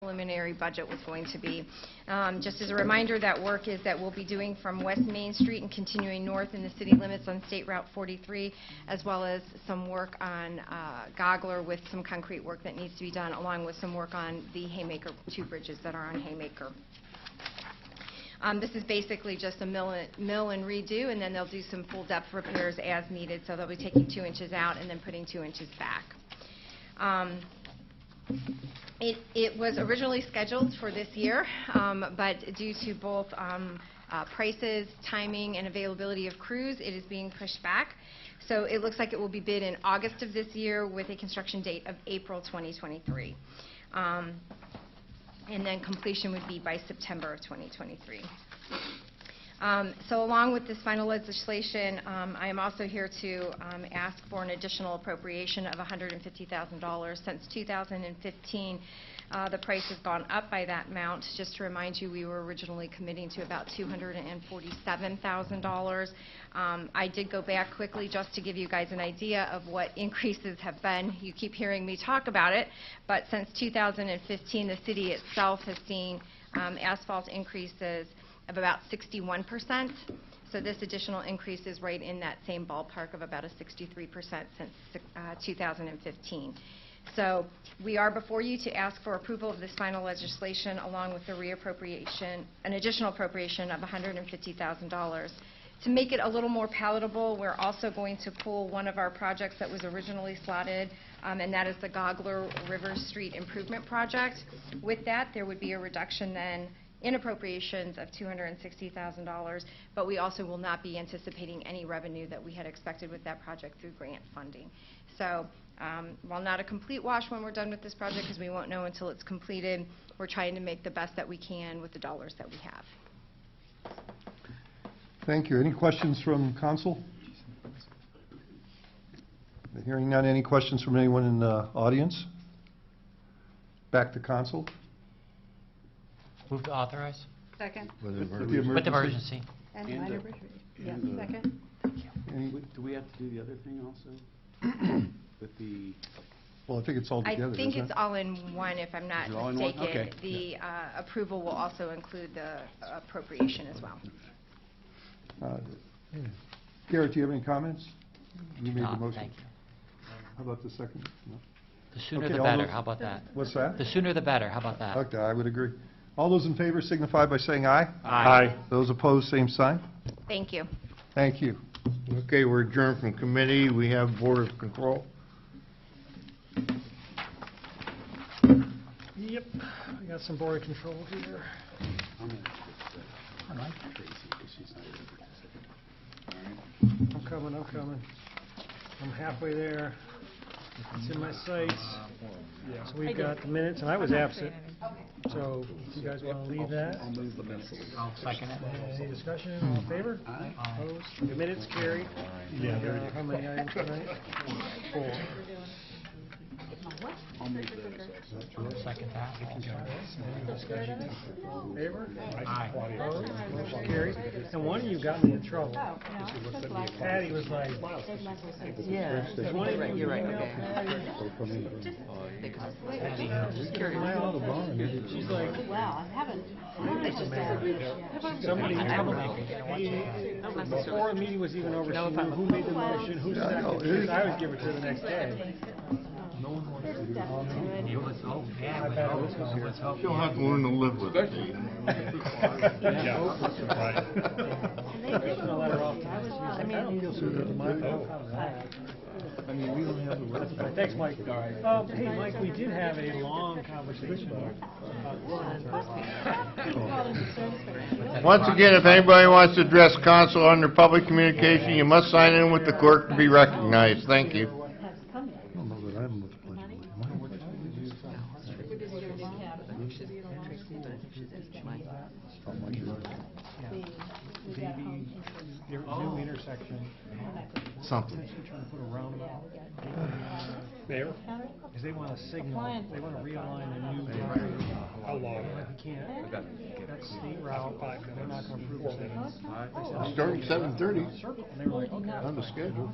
preliminary budget was going to be. Just as a reminder, that work is that we'll be doing from West Main Street and continuing north in the city limits on State Route 43, as well as some work on Gogler with some concrete work that needs to be done, along with some work on the Haymaker, 2 bridges that are on Haymaker. This is basically just a mill and redo, and then they'll do some full depth repairs as needed. So they'll be taking 2 inches out and then putting 2 inches back. It was originally scheduled for this year, but due to both prices, timing, and availability of crews, it is being pushed back. So it looks like it will be bid in August of this year with a construction date of April 2023. And then completion would be by September of 2023. So along with this final legislation, I am also here to ask for an additional appropriation of $150,000. Since 2015, the price has gone up by that amount. Just to remind you, we were originally committing to about $247,000. I did go back quickly just to give you guys an idea of what increases have been. You keep hearing me talk about it, but since 2015, the city itself has seen asphalt increases of about 61%. So this additional increase is right in that same ballpark of about a 63% since 2015. So we are before you to ask for approval of this final legislation along with the reappropriation, an additional appropriation of $150,000. To make it a little more palatable, we're also going to pull one of our projects that was originally slotted, and that is the Gogler River Street Improvement Project. With that, there would be a reduction then in appropriations of $260,000, but we also will not be anticipating any revenue that we had expected with that project through grant funding. So while not a complete wash when we're done with this project, because we won't know until it's completed, we're trying to make the best that we can with the dollars that we have. Thank you. Any questions from council? Hearing none, any questions from anyone in the audience? Back to council. Move to authorize. Second. With the With emergency. And minor emergency. Yeah, second. Do we have to do the other thing also? With the... Well, I think it's all together, I think isn't it's it? all in one, if I'm not Is it all in one? mistaken. Okay. The approval will also include the appropriation as well. Garrett, do you have any comments? You made the motion. Thank you. How about the second? No? The sooner Okay, the all better. those- How about that? What's that? The sooner the better. How about that? Okay, I would agree. All those in favor signify by saying aye. Aye. Those opposed, same sign. Thank you. Thank you. Okay, we're adjourned from committee. We have Board of Control. Yep, I got some Board of Control here. I'm coming. I'm halfway there. It's in my sights. So we've got the minutes, and I was absent. So if you guys want to leave that. I'll second it. Any discussion? All in favor? Opposed? The minutes carried. How many items tonight? 4. Second that. Discussion? Favor? Aye. Opposed? Motion carries. And one of you got me in trouble. Patty was like, Yeah, one of you you're right, emailed okay. Patty. She's like, Wow, I haven't. somebody before the meeting was even over, she knew who made the motion, who seconded it. I would give it to her the next day. She'll have to learn to live with it. Thanks, Mike. Hey, Mike, we did have a long conversation. Once again, if anybody wants to address council under public communication, you must sign in with the clerk to be recognized. Thank you. New intersection. Something. There? Because they want to signal, they want to realign a new driveway. How long? can't, that's state route, but they're not gonna approve it. Starting 7:30 And they were like, okay. on the schedule.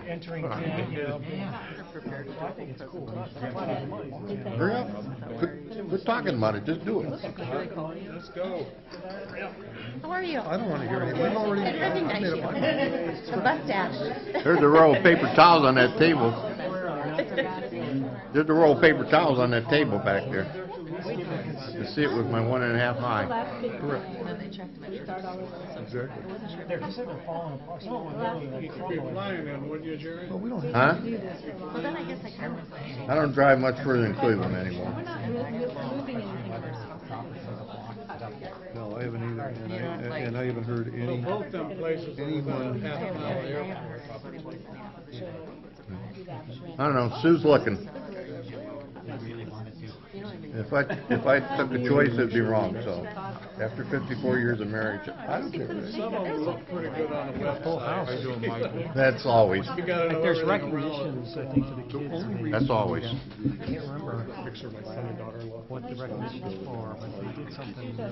Entering, you know, I think it's cool. Hurry up. Quit talking about it, just do it. How are you? I don't want to hear anything. We've already. Good to recognize you. The mustache. There's a roll of paper towels on that table. There's a roll of paper towels on that table back there. You see it with my 1.5 eye. They're just they're falling apart. Some of them are literally like crumbling. Well, we don't have. Huh? Well, then I guess I kind of. I don't drive much further than Cleveland anymore. We're not moving anything first. No, I haven't either, and I haven't heard anyone. I don't know, Sue's looking. If I took a choice, it'd be wrong, so. After 54 years of marriage, I don't care. Full house. That's always, Like there's recognitions, I think, for the kids. and they- that's always. I can't remember what the recognition is for, but they did something to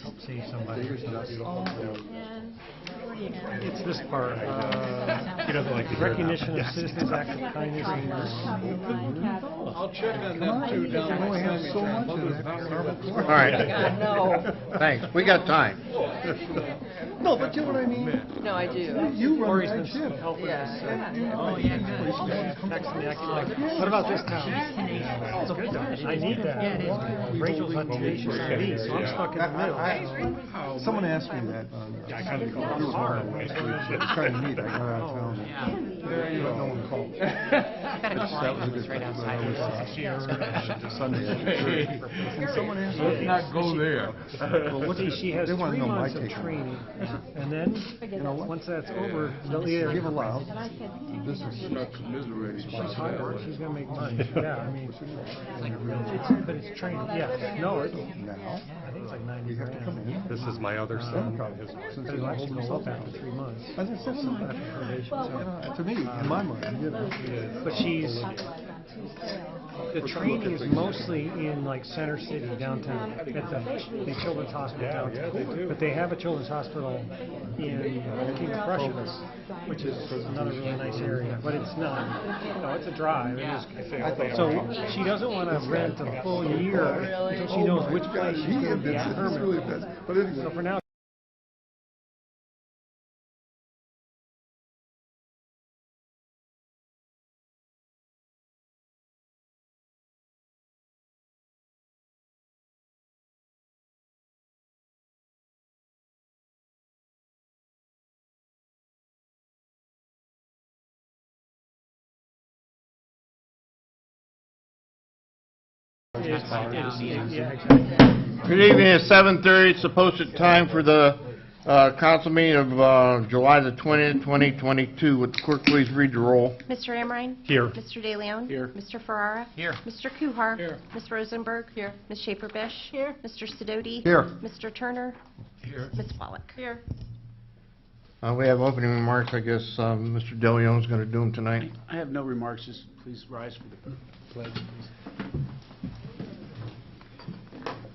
help save somebody or something. It's this part, recognition of citizens' act of kindness. I'll check on them too. We only have so much in that. All right. Thanks, we got time. No, but you know what I mean? No, I do. You run Corey's that been ship. helping us. Oh, yeah, good. Texting me, I can like, what about this town? It's good though. I need that. Rachel's on tenacious ID, so I'm stuck in the middle. Someone asked me that on. I kind of call it hard. It's kind of neat. I got out of town. Yeah. No one called. I got a call That was a from good right thing. outside. Sunday. And someone asked me. Let's not go there. Well, what See, she has they want 3 to know my months of take on it. training, and then, once that's over, they'll either Give allowed. This is. she's hard, she's gonna make money. Yeah, I mean, but it's training, yeah, no, it's, Now, I think it's like 90 we have to come grand. in. This is my other son. Since But they it'll hold actually themselves go up after 3 months. I just said something. After probation, so. To me, in my mind, you know. But she's, the training is mostly in like Center City downtown, at the Children's Hospital downtown. But they have a children's hospital in King of Prussia, which is another really nice area, but it's not, it's a drive. So she doesn't want to rent a full year until she knows which place she's going to be at permanently. But anyway. So for now, yeah, exactly. Good evening, it's 7:30, it's the posted time for the council meeting of July the 20th, 2022. Would the clerk please read the roll? Mr. Amrine? Here. Mr. De Leon? Here. Mr. Ferrara? Here. Mr. Kuhar? Here. Ms. Rosenberg? Here. Ms. Schaefer-Bish? Here. Mr. Sidoti? Here. Mr. Turner? Here. Ms. Wallach? Here. We have opening remarks, I guess Mr. DeLeon's going to do them tonight. I have no remarks, just please rise for the pledge, please.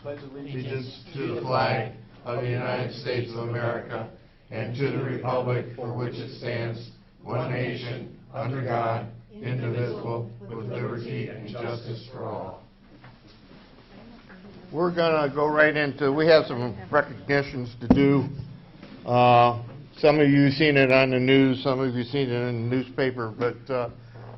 Pledge Allegiance to the flag of the United States of America and to the republic for which it stands, one nation, under God, indivisible, with liberty and justice for all. We're going to go right into, we have some recognitions to do. Some of you have seen it on the news, some of you have seen it in the newspaper, but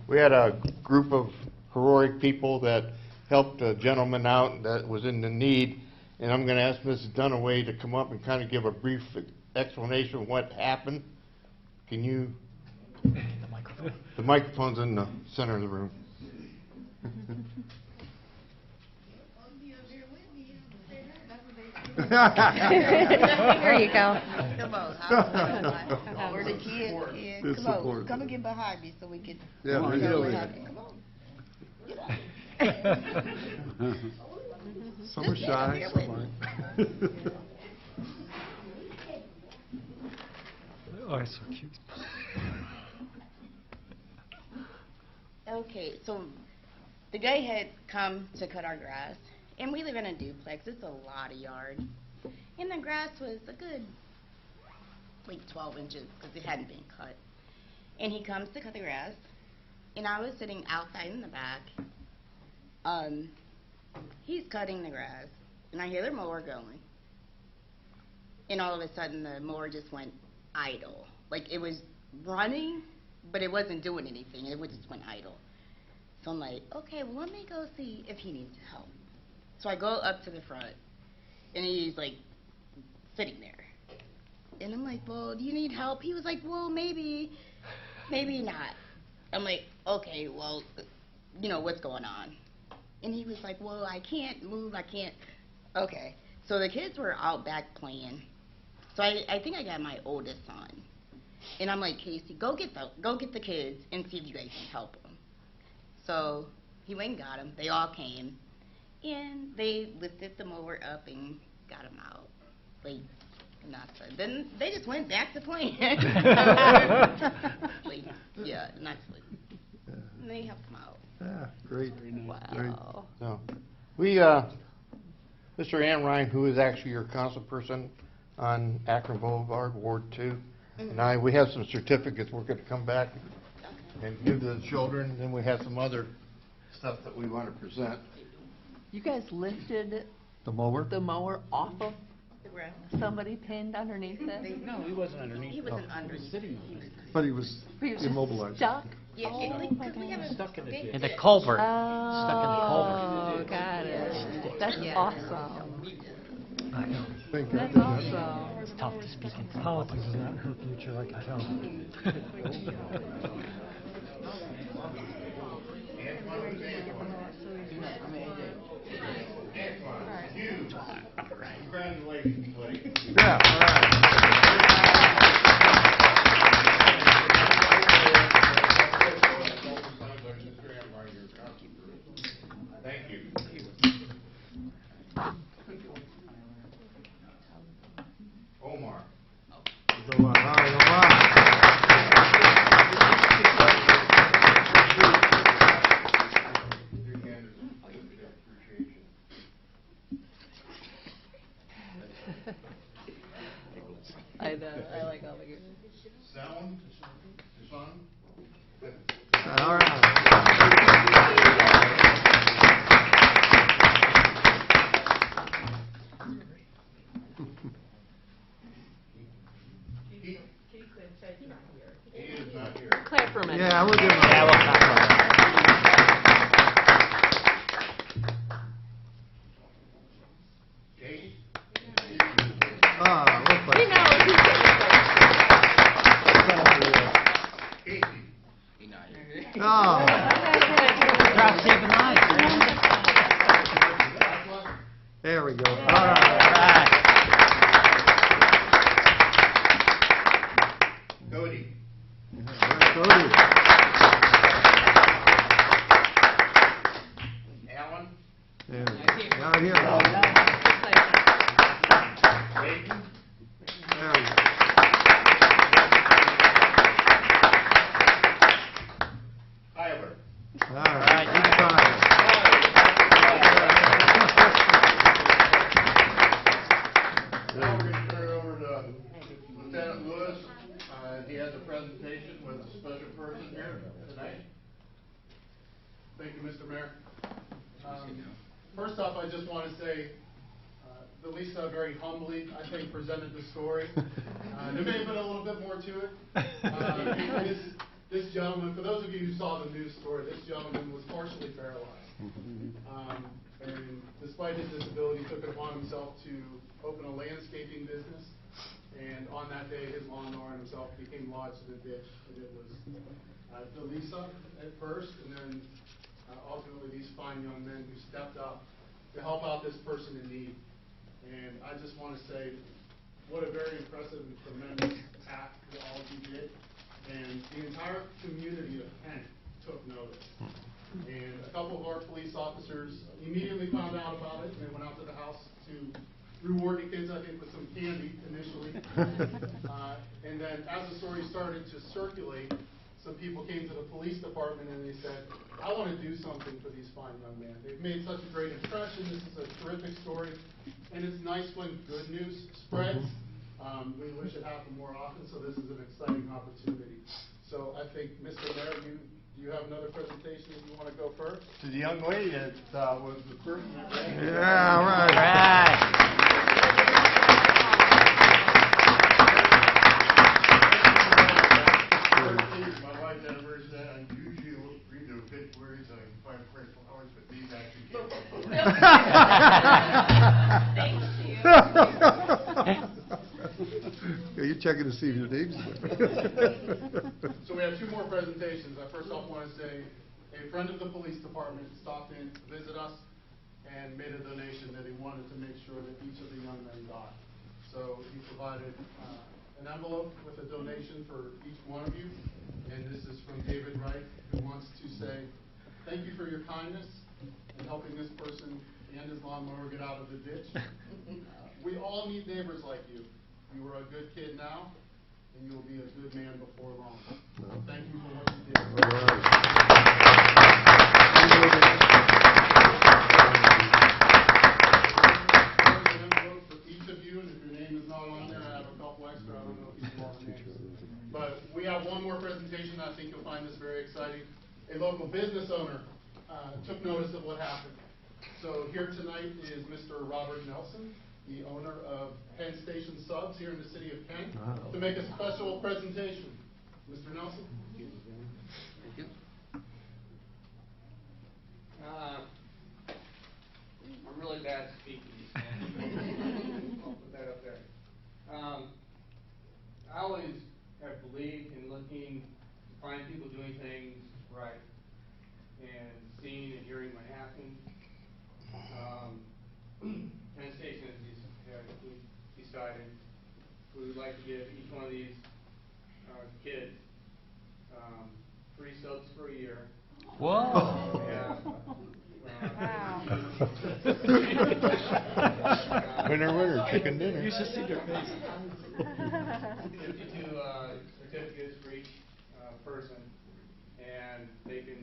we had a group of heroic people that helped a gentleman out that was in the need, and I'm going to ask Mrs. Dunaway to come up and kind of give a brief explanation of what happened. Can you? The microphone's in the center of the room. There you go. Come on. Where the kid is. It's Come on, supported. come and get behind me so we can. Yeah, we we know do what it. happened. Come on. Some are shy, some aren't. Oh, it's so cute. Okay, so the guy had come to cut our grass, and we live in a duplex. It's a lot of yard. And the grass was a good, like 12 inches, because it hadn't been cut. And he comes to cut the grass, and I was sitting outside in the back. He's cutting the grass, and I hear the mower going. And all of a sudden, the mower just went idle. Like, it was running, but it wasn't doing anything. It just went idle. So I'm like, okay, well, let me go see if he needs help. So I go up to the front, and he's, like, sitting there. And I'm like, well, do you need help? He was like, well, maybe not. I'm like, okay, well, you know, what's going on? And he was like, well, I can't move, I can't. Okay. So the kids were out back playing. So I think I got my oldest son. And I'm like, Casey, go get the kids and see if you guys can help them. So he went and got them. They all came. And they lifted the mower up and got them out. Like, and that's it. Then they just went back to playing. Like, yeah, not sleep. And they helped them out. Yeah, great. Wow. So, we, Mr. Ann Ryan, who is actually your council person on Akron Boulevard, Ward 2, and we have some certificates we're going to come back and give to the children, and then we have some other stuff that we want to present. You guys lifted The mower? the mower off of The grass. somebody pinned underneath it? No, he wasn't underneath. He wasn't under. Sitting on it. But he was He was just immobilized. stuck? Yeah, Oh, like, my 'cause we have a Stuck in the big ditch. In the ditch. culvert. Oh, got it. That's Yeah. awesome. I know. Thank you. That's awesome. It's tough to speak in. Politics is not her future, I can tell. Congratulations, buddy. Yeah, all right. Thank you. Omar. All right, Omar. I know, I like all the good. Sound, son. All right. He is not here. Clap for a minute. Yeah, we'll give him. Yeah, we'll talk about it. Katie? We'll play. He knows, he's Casey. Oh, Drop saving lives. there we go. All right. Cody. Cody. Alan. There we go. Right here. Dayton. There we go. Tyler. All right. Good time. Now we're going to turn it over to Lieutenant Lewis. He has a presentation with a special person here tonight. Thank you, Mr. Mayor. First off, I just want to say that Lisa very humbly, I think, presented the story. There may have been a little bit more to it. This gentleman, for those of you who saw the news story, this gentleman was partially paralyzed. And despite his disability, took it upon himself to open a landscaping business. And on that day, his lawnmower and himself became lodged in a ditch. And it was Delisa at first, and then ultimately these fine young men who stepped up to help out this person in need. And I just want to say what a very impressive and tremendous act that all of you did. And the entire community of Kent took notice. And a couple of our police officers immediately found out about it, and they went out to the house to reward the kids, I think, with some candy initially. And then as the story started to circulate, some people came to the police department and they said, I want to do something for these fine young men. They've made such a great impression. This is a terrific story. And it's nice when good news spreads. We wish it happened more often, so this is an exciting opportunity. So I think, Mr. Mayor, do you have another presentation if you want to go first? To the young lady that was the person that ran. Yeah, all right. My wife's anniversary, I usually read the obituaries, I find fresh flowers, but these actually came. Yeah, you're checking to see if your name's there. So we have two more presentations. I first off want to say a friend of the police department stopped in to visit us and made a donation that he wanted to make sure that each of the young men got. So he provided an envelope with a donation for each one of you. And this is from David Wright, who wants to say, thank you for your kindness in helping this person and his lawnmower get out of the ditch. We all need neighbors like you. You are a good kid now, and you'll be a good man before long. Thank you for what you did. There's an envelope for each of you, and if your name is not on there, I have a couple extra. I don't know if you can all the names. But we have one more presentation. I think you'll find this very exciting. A local business owner took notice of what happened. So here tonight is Mr. Robert Nelson, the owner of Penn Station Subs here in the city of Penn, to make a special presentation. Mr. Nelson? Thank you. I'm really bad at speaking. I'll put that up there. I always have believed in looking to find people doing things right and seeing and hearing what happened. Penn Station we decided we would like to give each one of these kids free subs for a year. Whoa. Yeah. Winner, winner, chicken dinner. You should see their face. 52 certificates for each person, and they can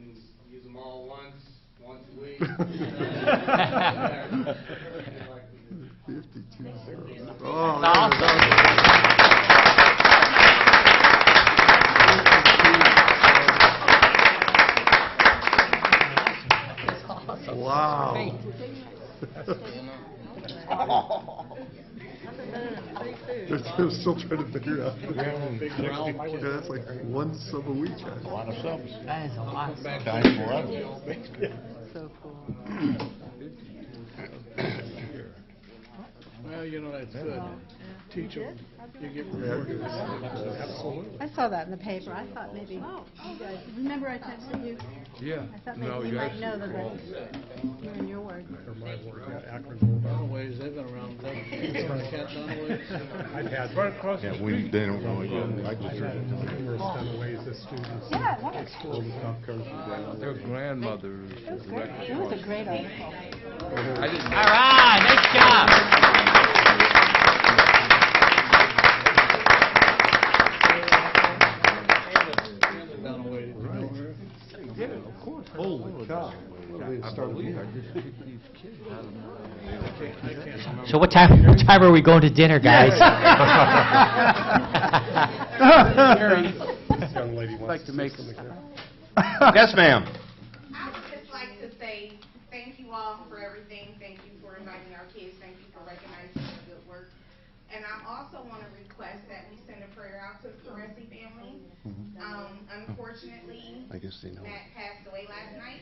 use them all once a week. 52. Oh, awesome. Wow. They're still trying to figure it out. Yeah, that's like one sub a week. A lot of subs. That is a lot. Times 11. So cool. Well, you know, that's good. Teach them. You get Absolutely. I saw that in the paper. I thought maybe, you guys, remember I texted you? Yeah. I thought maybe you might know that you and your word. Or my word, Akron. Dunaways, they've been around. Cat Dunaways. I've had Yeah, they don't really go. I just heard it. numerous Dunaways as students. Yeah, it was. At school and stuff. Their grandmothers. It was great. It was a great article. I didn't. All right, nice job. Yeah, of course. Holy cow. I believe I just kicked these kids out of my. So what time are we going to dinner, guys? This young lady wants Like to make something here. Yes, ma'am. I would just like to say thank you all for everything. Thank you for inviting our kids. Thank you for recognizing the good work. And I also want to request that we send a prayer out to the Caressi family. Unfortunately, I guess they know. Matt passed away last night.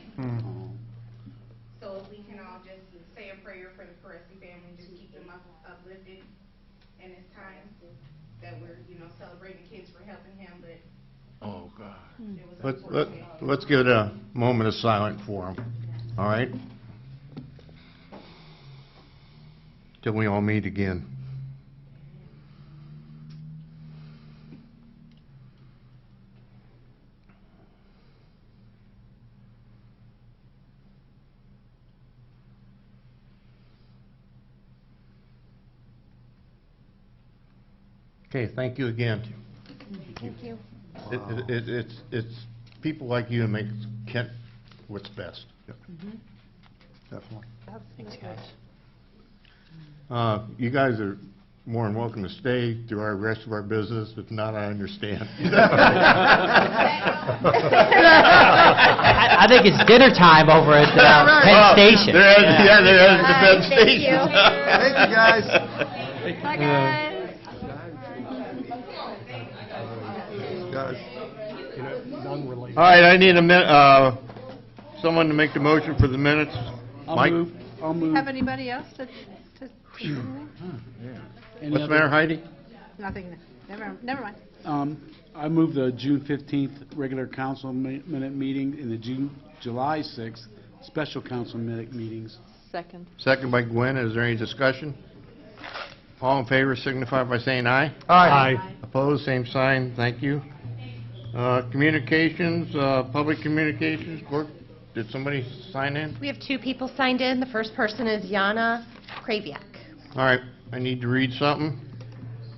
So if we can all just say a prayer for the Caressi family, just keep them uplifted in this time that we're, celebrating kids for helping him, but Oh, God. it was unfortunate. Let's give it a moment of silence for him, all right? Till we all meet again. Okay, thank you again. Thank you. It's people like you that make Kent what's best. Definitely. Thanks, guys. You guys are more than welcome to stay through our rest of our business. If not, I understand. I think it's dinner time over at Penn Station. There is the Penn Thank Station. you. Thank you, guys. Bye, guys. Guys. Non-related. All right, I need someone to make the motion for the minutes. Mike? I'll move. Have anybody else to Any What's the other- matter, Heidi? nothing, never mind. I move the June 15th regular council minute meeting and the July 6th special council minute meetings. Second. Second by Gwen. Is there any discussion? All in favor signify by saying aye. Aye. Opposed, same sign. Thank you. Communications, public communications, clerk, did somebody sign in? We have 2 people signed in. The first person is Yana Kraviak. All right, I need to read something.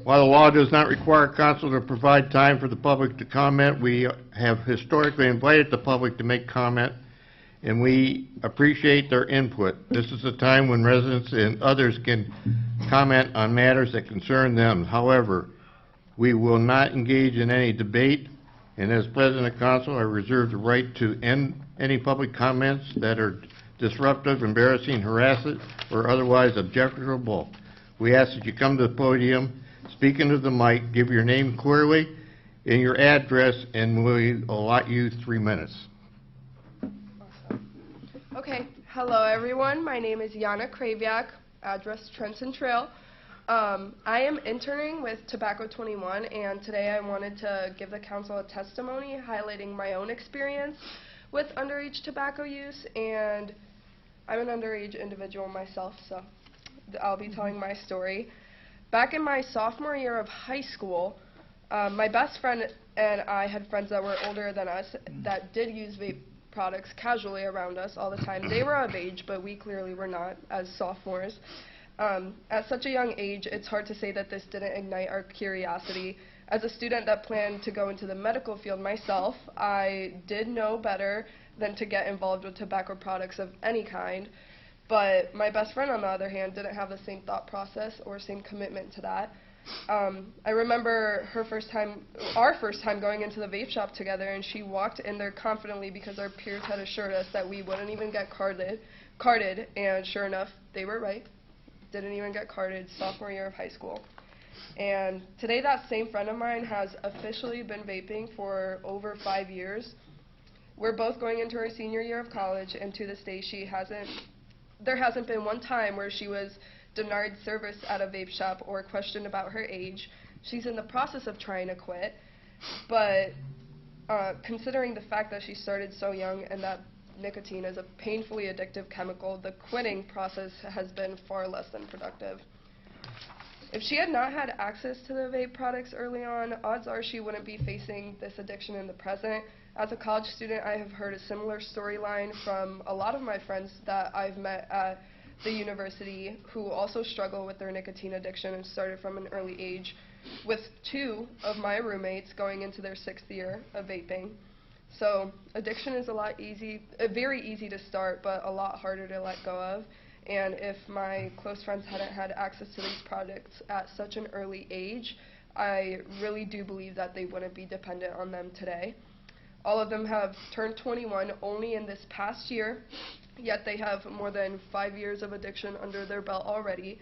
While the law does not require council to provide time for the public to comment, we have historically invited the public to make comment, and we appreciate their input. This is a time when residents and others can comment on matters that concern them. However, we will not engage in any debate, and as president of council, I reserve the right to end any public comments that are disruptive, embarrassing, harassing, or otherwise objectionable. We ask that you come to the podium, speak into the mic, give your name clearly and your address, and we'll allot you 3 minutes. Okay, hello everyone. My name is Yana Kraviak, address Trenton Trail. I am interning with Tobacco 21, and today I wanted to give the council a testimony highlighting my own experience with underage tobacco use, and I'm an underage individual myself, so I'll be telling my story. Back in my sophomore year of high school, my best friend and I had friends that were older than us that did use vape products casually around us all the time. They were of age, but we clearly were not as sophomores. At such a young age, it's hard to say that this didn't ignite our curiosity. As a student that planned to go into the medical field myself, I did know better than to get involved with tobacco products of any kind. But my best friend, on the other hand, didn't have the same thought process or same commitment to that. I remember our first time going into the vape shop together, and she walked in there confidently because our peers had assured us that we wouldn't even get carded, and sure enough, they were right. Didn't even get carded sophomore year of high school. And today that same friend of mine has officially been vaping for over 5 years. We're both going into our senior year of college, and to this day there hasn't been one time where she was denied service at a vape shop or questioned about her age. She's in the process of trying to quit, but considering the fact that she started so young and that nicotine is a painfully addictive chemical, the quitting process has been far less than productive. If she had not had access to the vape products early on, odds are she wouldn't be facing this addiction in the present. As a college student, I have heard a similar storyline from a lot of my friends that I've met at the university who also struggle with their nicotine addiction and started from an early age, with 2 of my roommates going into their 6th year of vaping. So addiction is very easy to start, but a lot harder to let go of. And if my close friends hadn't had access to these products at such an early age, I really do believe that they wouldn't be dependent on them today. All of them have turned 21 only in this past year, yet they have more than 5 years of addiction under their belt already,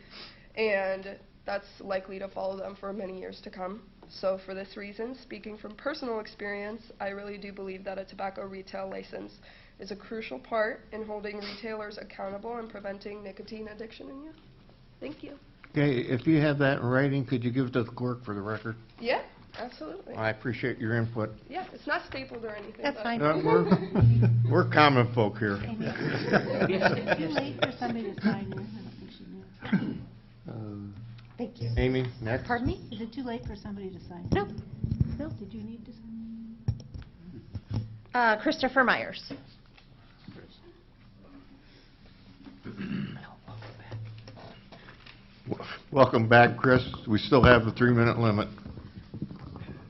and that's likely to follow them for many years to come. So for this reason, speaking from personal experience, I really do believe that a tobacco retail license is a crucial part in holding retailers accountable and preventing nicotine addiction in youth. Thank you. Okay, if you have that in writing, could you give it to the clerk for the record? Yeah, absolutely. I appreciate your input. Yeah, it's not stapled or anything. That's but- fine. We're common folk here. Is it too late for somebody to sign in? I don't think she knew. Thank you. Amy, next. Pardon me? Is it too late for somebody to sign? No. No? Did you need to sign? Christopher Myers. Welcome back, Chris. We still have the 3-minute limit.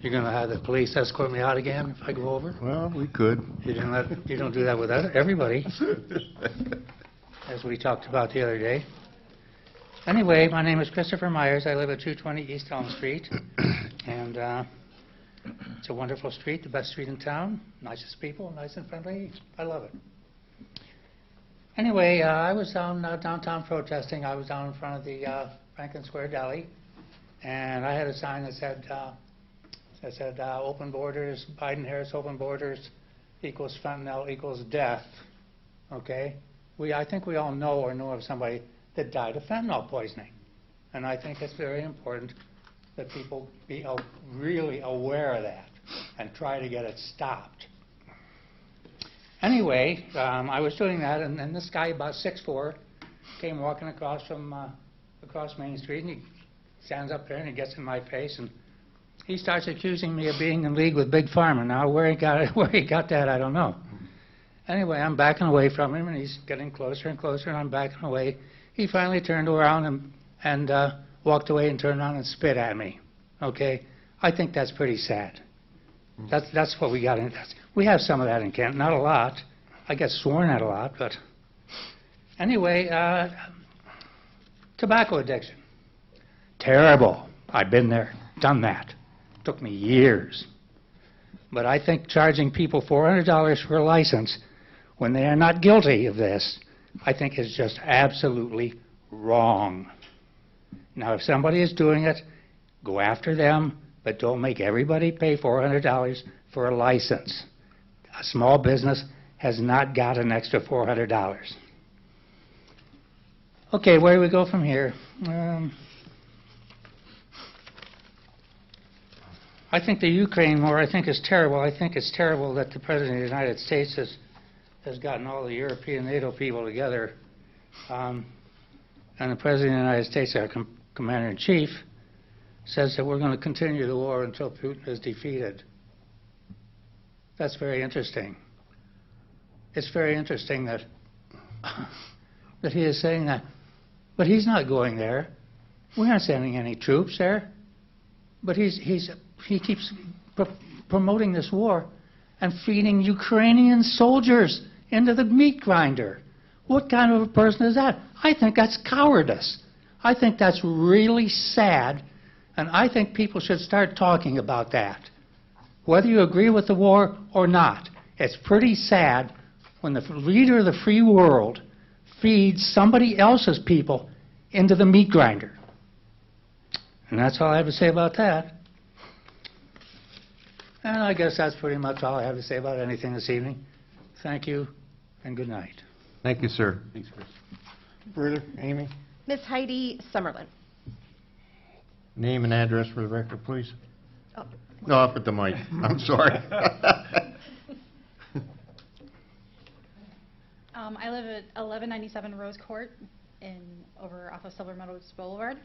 You're going to have the police escort me out again if I go over? Well, we could. You don't do that with everybody, as we talked about the other day. Anyway, my name is Christopher Myers. I live at 220 East Elm Street, and it's a wonderful street, the best street in town, nicest people, nice and friendly. I love it. Anyway, I was downtown protesting. I was down in front of the Franklin Square Deli, and I had a sign that said, open borders, Biden-Harris open borders equals fentanyl equals death. Okay? I think we all know or know of somebody that died of fentanyl poisoning. And I think it's very important that people be really aware of that and try to get it stopped. Anyway, I was doing that, and then this guy about 6'4" came walking across Main Street, and he stands up there and he gets in my face, and he starts accusing me of being in league with Big Pharma. Now, where he got that, I don't know. Anyway, I'm backing away from him, and he's getting closer and closer, and I'm backing away. He finally turned around and walked away and turned around and spit at me. Okay? I think that's pretty sad. That's what we got in. We have some of that in Kent, not a lot. I get sworn at a lot, but anyway, tobacco addiction. Terrible. I've been there, done that. Took me years. But I think charging people $400 for a license when they are not guilty of this, I think is just absolutely wrong. Now, if somebody is doing it, go after them, but don't make everybody pay $400 for a license. A small business has not got an extra $400. Okay, where do we go from here? I think the Ukraine war, I think, is terrible. I think it's terrible that the President of the United States has gotten all the European NATO people together, and the President of the United States, our Commander-in-Chief, says that we're going to continue the war until Putin is defeated. That's very interesting. It's very interesting that he is saying that, but he's not going there. We're not sending any troops there. But he keeps promoting this war and feeding Ukrainian soldiers into the meat grinder. What kind of a person is that? I think that's cowardice. I think that's really sad, and I think people should start talking about that. Whether you agree with the war or not, it's pretty sad when the leader of the free world feeds somebody else's people into the meat grinder. And that's all I have to say about that. And I guess that's pretty much all I have to say about anything this evening. Thank you, and good night. Thank you, sir. Thanks, Chris. Further, Amy? Miss Heidi Summerlin. Name and address for the record, please. Oh. No, up at the mic. I'm sorry. I live at 1197 Rose Court over off of Silver Meadows Boulevard.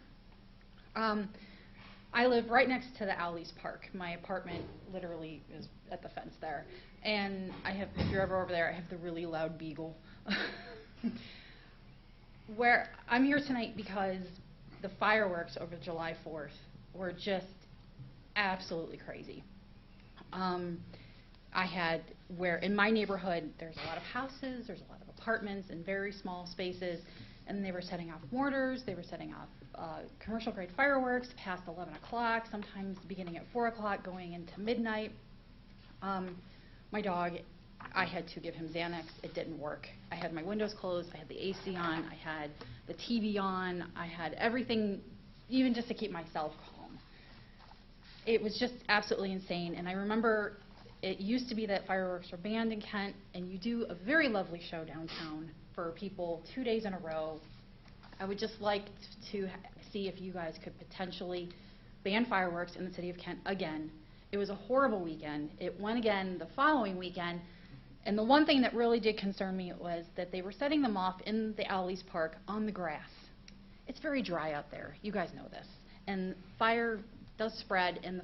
I live right next to the Owleys Park. My apartment literally is at the fence there. And if you're ever over there, I have the really loud beagle. I'm here tonight because the fireworks over July 4th were just absolutely crazy. In my neighborhood, there's a lot of houses, there's a lot of apartments in very small spaces, and they were setting off mortars, they were setting off commercial-grade fireworks past 11 o'clock, sometimes beginning at 4 o'clock, going into midnight. My dog, I had to give him Xanax. It didn't work. I had my windows closed, I had the AC on, I had the TV on, I had everything, even just to keep myself calm. It was just absolutely insane, and I remember it used to be that fireworks were banned in Kent, and you do a very lovely show downtown for people 2 days in a row. I would just like to see if you guys could potentially ban fireworks in the city of Kent again. It was a horrible weekend. It went again the following weekend, and the one thing that really did concern me was that they were setting them off in the Owleys Park on the grass. It's very dry out there. You guys know this. And fire does spread, and the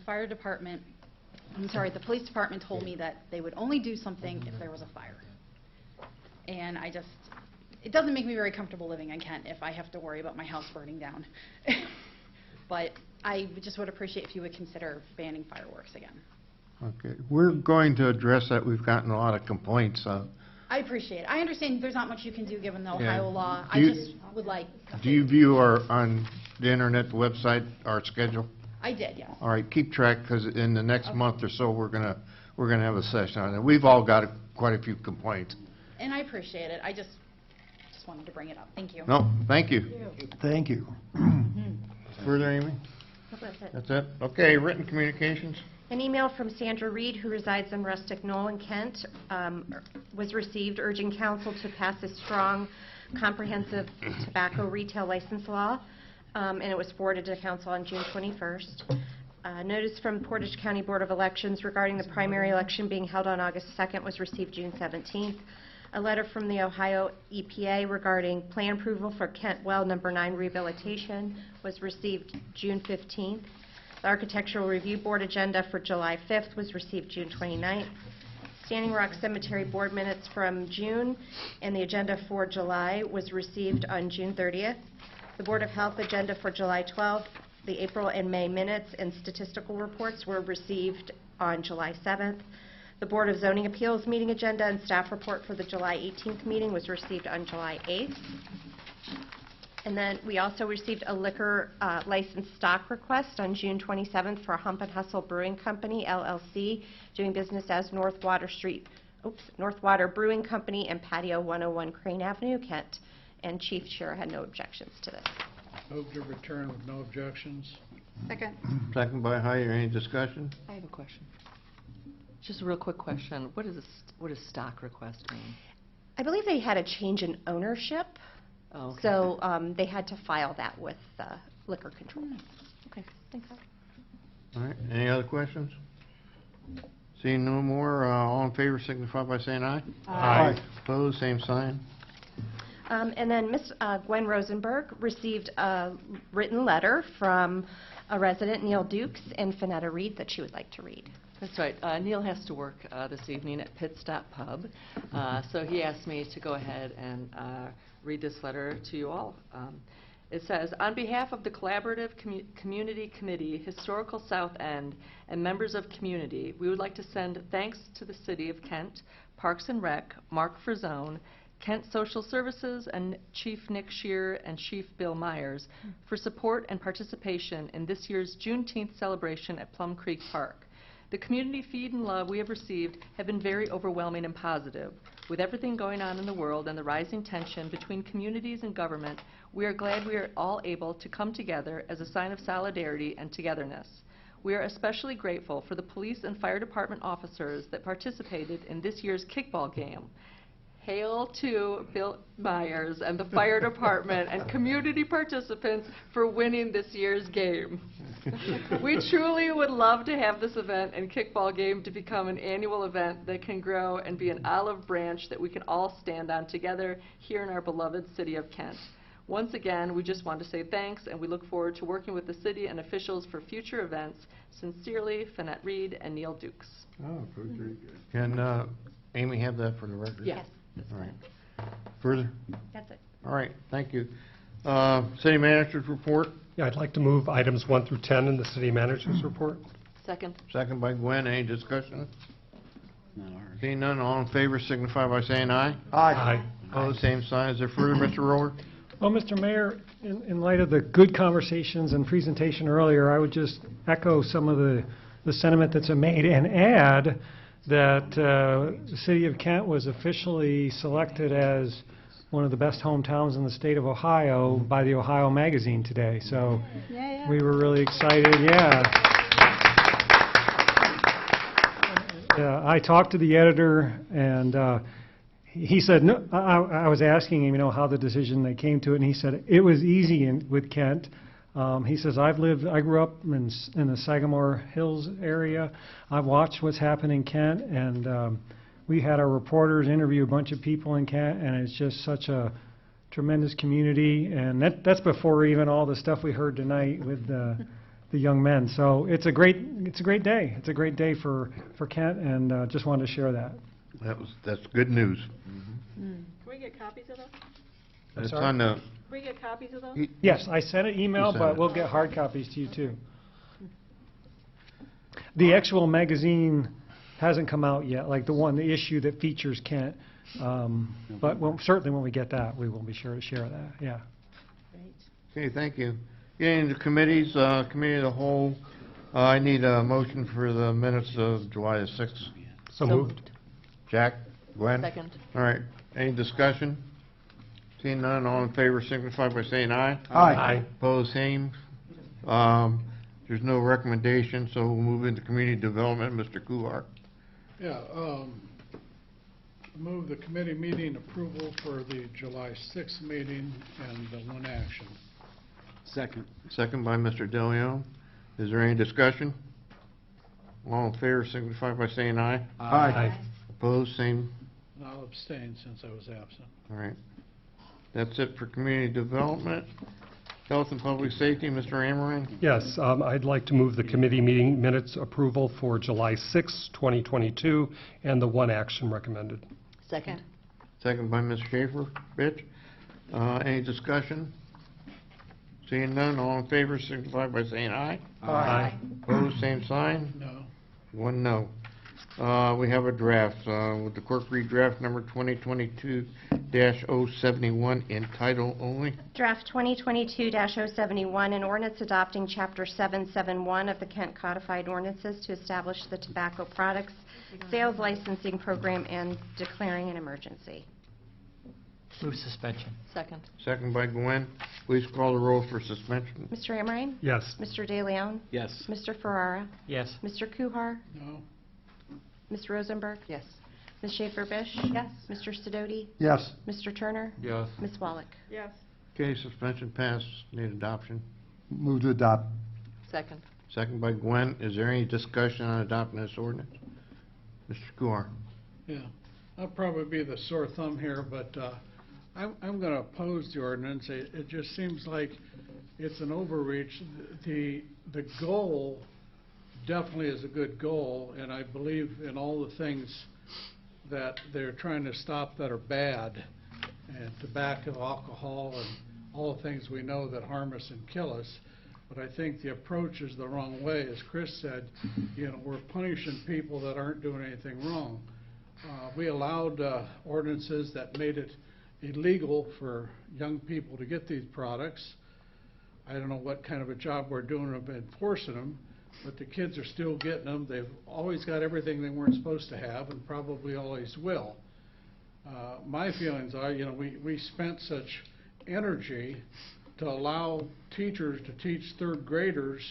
police department told me that they would only do something if there was a fire. And it doesn't make me very comfortable living in Kent if I have to worry about my house burning down. but I just would appreciate if you would consider banning fireworks again. Okay, we're going to address that. We've gotten a lot of complaints. I appreciate it. I understand there's not much you can do given the Yeah. Ohio law. Do I you- just would like, Do you view on the internet, the website, our schedule? I did, yes. All right, keep track, because in the next month or so, we're gonna have a session on it. We've all got quite a few complaints. And I appreciate it. I just wanted to bring it up. Thank you. No, thank you. Thank you. Further, Amy? That's it. That's it? Okay, written communications? An email from Sandra Reed, who resides in Rustic Knoll in Kent, was received urging council to pass a strong, comprehensive tobacco retail license law, and it was forwarded to council on June 21st. Notice from Portage County Board of Elections regarding the primary election being held on August 2nd was received June 17th. A letter from the Ohio EPA regarding plan approval for Kent Well Number 9 rehabilitation was received June 15th. The Architectural Review Board agenda for July 5th was received June 29th. Standing Rock Cemetery Board minutes from June and the agenda for July was received on June 30th. The Board of Health agenda for July 12th, the April and May minutes and statistical reports were received on July 7th. The Board of Zoning Appeals meeting agenda and staff report for the July 18th meeting was received on July 8th. And then we also received a liquor license stock request on June 27th for Hump and Hustle Brewing Company, LLC, doing business as Northwater Brewing Company and Patio 101 Crane Avenue, Kent. And Chief Shearer had no objections to this. Move to return with no objections. Second. Second by Hyder, any discussion? I have a question. Just a real quick question. What does stock request mean? I believe they had a change in ownership, Oh, okay. so they had to file that with Liquor Control. Okay, thanks. All right, any other questions? Seeing no more, all in favor signify by saying aye. Aye. Opposed, same sign. And then Ms. Gwen Rosenberg received a written letter from a resident, Neil Dukes, and Finetta Reed, that she would like to read. That's right. Neil has to work this evening at Pit Stop Pub, so he asked me to go ahead and read this letter to you all. It says, on behalf of the Collaborative Community Committee, Historical South End, and members of community, we would like to send thanks to the City of Kent, Parks and Rec, Mark Frazone, Kent Social Services, and Chief Nick Shear and Chief Bill Myers for support and participation in this year's Juneteenth celebration at Plum Creek Park. The community feed and love we have received have been very overwhelming and positive. With everything going on in the world and the rising tension between communities and government, we are glad we are all able to come together as a sign of solidarity and togetherness. We are especially grateful for the police and fire department officers that participated in this year's kickball game. Hail to Bill Myers and the fire department and community participants for winning this year's game. We truly would love to have this event and kickball game to become an annual event that can grow and be an olive branch that we can all stand on together here in our beloved city of Kent. Once again, we just want to say thanks, and we look forward to working with the city and officials for future events. Sincerely, Finette Reed and Neil Dukes. Oh, very good. Can Amy have that for the record? Yes. All right. Further? That's it. All right, thank you. City Manager's report, Yeah, I'd like to move items 1 through 10 in the city manager's report. Second. second by Gwen, any discussion? Seeing none, all in favor signify by saying aye. Aye. Opposed, same sign. Is there further, Mr. Roller? Well, Mr. Mayor, in light of the good conversations and presentation earlier, I would just echo some of the sentiment that's been made and add that the city of Kent was officially selected as one of the best hometowns in the state of Ohio by the Ohio Magazine today. So we were really excited, yeah. I talked to the editor, and he said, no, I was asking him, how the decision they came to it, and he said, it was easy with Kent. He says, I grew up in the Sagamore Hills area. I've watched what's happened in Kent, and we had our reporters interview a bunch of people in Kent, and it's just such a tremendous community. And that's before even all the stuff we heard tonight with the young men. So it's a great day. It's a great day for Kent, and just wanted to share that. That's good news. Can we get copies of those? It's sorry? on the, We get copies of those? Yes, I sent an email, sent but it. we'll get hard copies to you, too. The actual magazine hasn't come out yet, like the issue that features Kent. But certainly when we get that, we will be sure to share that, yeah. okay, thank you. Getting into committees, committee of the whole, I need a motion for the minutes of July the 6th. So moved. Jack, Gwen? Second. All right, any discussion? Seeing none, all in favor signify by saying aye. Aye. Opposed, same. There's no recommendation, so we'll move into community development. Mr. Kuhar. Yeah, move the committee meeting approval for the July 6th meeting and the one action. Second. Second by Mr. DeLeon. Is there any discussion? All in favor signify by saying aye. Aye. Opposed, same. And I'll abstain since I was absent. All right. That's it for community development. Health and public safety, Mr. Amrine. Yes, I'd like to move the committee meeting minutes approval for July 6, 2022, and the one action recommended. Second. Second by Ms. Schaefer. Bitch. Any discussion? Seeing none, all in favor signify by saying aye. Aye. Opposed, same sign. No. One no. We have a draft. Would the clerk read draft number 2022-071 in title only? Draft 2022-071, an ordinance adopting Chapter 771 of the Kent Codified Ordinances to establish the tobacco products sales licensing program and declaring an emergency. Move suspension. Second. Second by Gwen. Please call the roll for suspension. Mr. Amrine? Yes. Mr. De Leon? Yes. Mr. Ferrara? Yes. Mr. Kuhar? No. Ms. Rosenberg? Yes. Ms. Schaefer-Bish? Yes. Mr. Sidoti? Yes. Mr. Turner? Yes. Ms. Wallach? Yes. Okay, suspension passed. Need adoption. Move to adopt. Second. Second by Gwen. Is there any discussion on adopting this ordinance? Mr. Kuhar. Yeah, I'll probably be the sore thumb here, but I'm going to oppose the ordinance. It just seems like it's an overreach. The goal definitely is a good goal, and I believe in all the things that they're trying to stop that are bad, and tobacco, alcohol, and all the things we know that harm us and kill us. But I think the approach is the wrong way. As Chris said, we're punishing people that aren't doing anything wrong. We allowed ordinances that made it illegal for young people to get these products. I don't know what kind of a job we're doing of enforcing them, but the kids are still getting them. They've always got everything they weren't supposed to have and probably always will. My feelings are, we spent such energy to allow teachers to teach third graders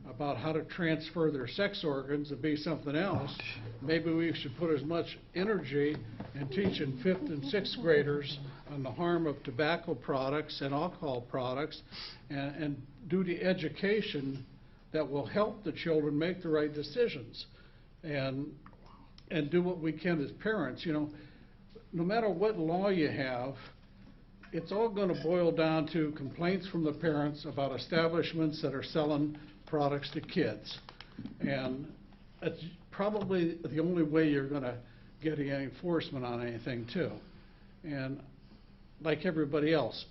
about how to transfer their sex organs and be something else. Maybe we should put as much energy in teaching fifth and sixth graders on the harm of tobacco products and alcohol products and do the education that will help the children make the right decisions and do what we can as parents. No matter what law you have, it's all going to boil down to complaints from the parents about establishments that are selling products to kids. And it's probably the only way you're going to get any enforcement on anything, too. And like everybody else,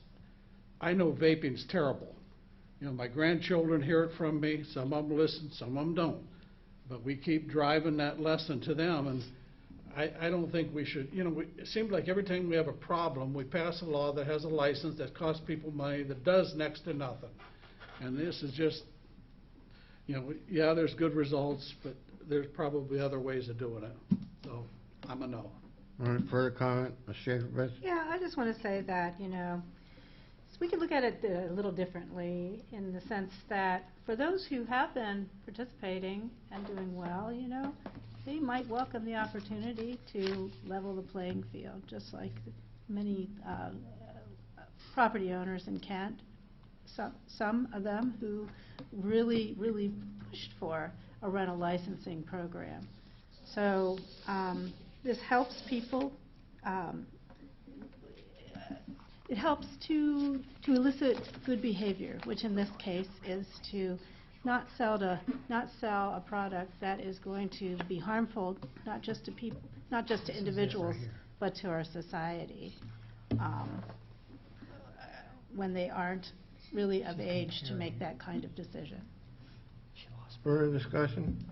I know vaping's terrible. My grandchildren hear it from me. Some of them listen, some of them don't. But we keep driving that lesson to them, and I don't think we should, it seems like every time we have a problem, we pass a law that has a license that costs people money that does next to nothing. And this is just, yeah, there's good results, but there's probably other ways of doing it. So I'm a no. All right, further comment, Ms. Schaefer-Bish? Yeah, I just want to say that, we could look at it a little differently in the sense that for those who have been participating and doing well, they might welcome the opportunity to level the playing field, just like many property owners in Kent, some of them who really, really pushed for a rental licensing program. So this helps people. It helps to elicit good behavior, which in this case is to not sell a product that is going to be harmful not just to people, not just to individuals, but to our society. when they aren't really of age to make that kind of decision. Further discussion?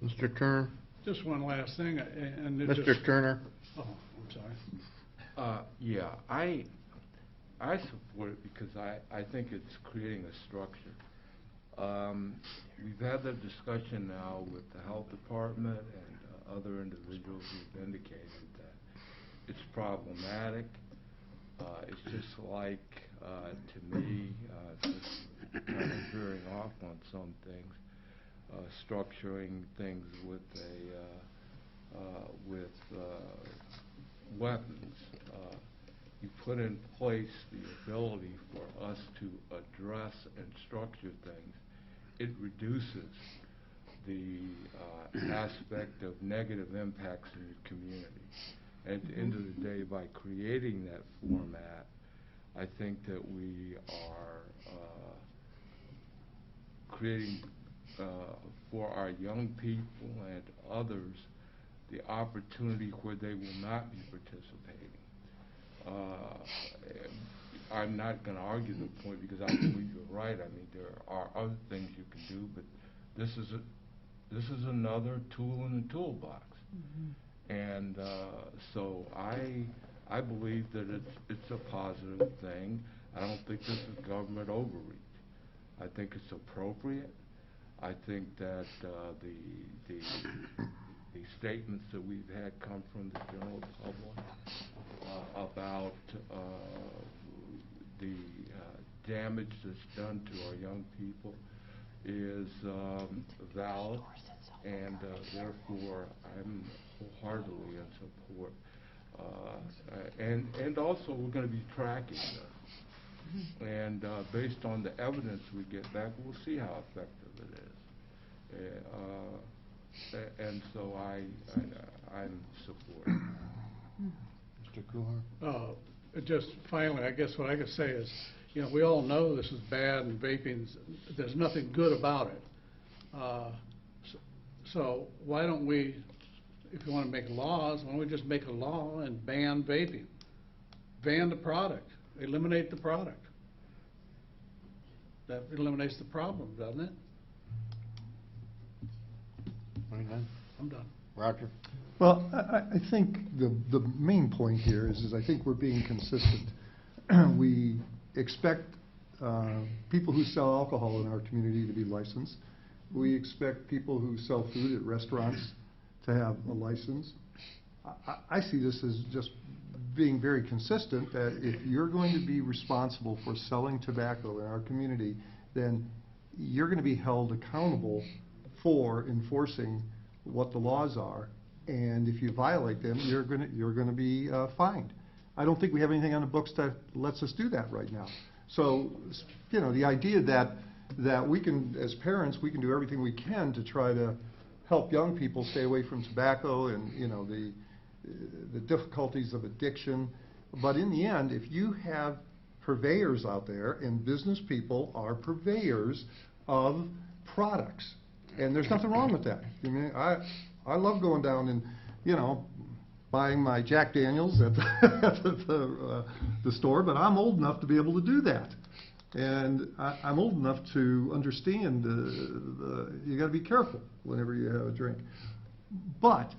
Mr. Turner? Just one last thing, and it Mr. just... Turner? Oh, I'm sorry. Yeah, I support it because I think it's creating a structure. We've had the discussion now with the health department and other individuals who've indicated that it's problematic. It's just like, to me, just kind of veering off on some things, structuring things with weapons. You put in place the ability for us to address and structure things. It reduces the aspect of negative impacts in your community. At the end of the day, by creating that format, I think that we are creating for our young people and others the opportunity where they will not be participating. I'm not going to argue the point because I believe you're right. I mean, there are other things you can do, but this is another tool in the toolbox. And so I believe that it's a positive thing. I don't think this is government overreach. I think it's appropriate. I think that the statements that we've had come from the general public about the damage that's done to our young people is valid, and therefore I'm wholeheartedly in support. And also we're going to be tracking this. And based on the evidence we get back, we'll see how effective it is. And so I'm supporting. Mr. Kuhar? Just finally, I guess what I could say is, we all know this is bad and there's nothing good about it. So why don't we, if you want to make laws, why don't we just make a law and ban vaping? Ban the product. Eliminate the product. That eliminates the problem, doesn't it? I'm done. Roger? Well, I think the main point here is I think we're being consistent. We expect people who sell alcohol in our community to be licensed. We expect people who sell food at restaurants to have a license. I see this as just being very consistent, that if you're going to be responsible for selling tobacco in our community, then you're going to be held accountable for enforcing what the laws are, and if you violate them, you're going to be fined. I don't think we have anything on the books that lets us do that right now. So, the idea that we can, as parents, we can do everything we can to try to help young people stay away from tobacco and the difficulties of addiction. But in the end, if you have purveyors out there, and business people are purveyors of products, and there's nothing wrong with that. I mean, I love going down and, buying my Jack Daniels at the store, but I'm old enough to be able to do that. And I'm old enough to understand you got to be careful whenever you have a drink. But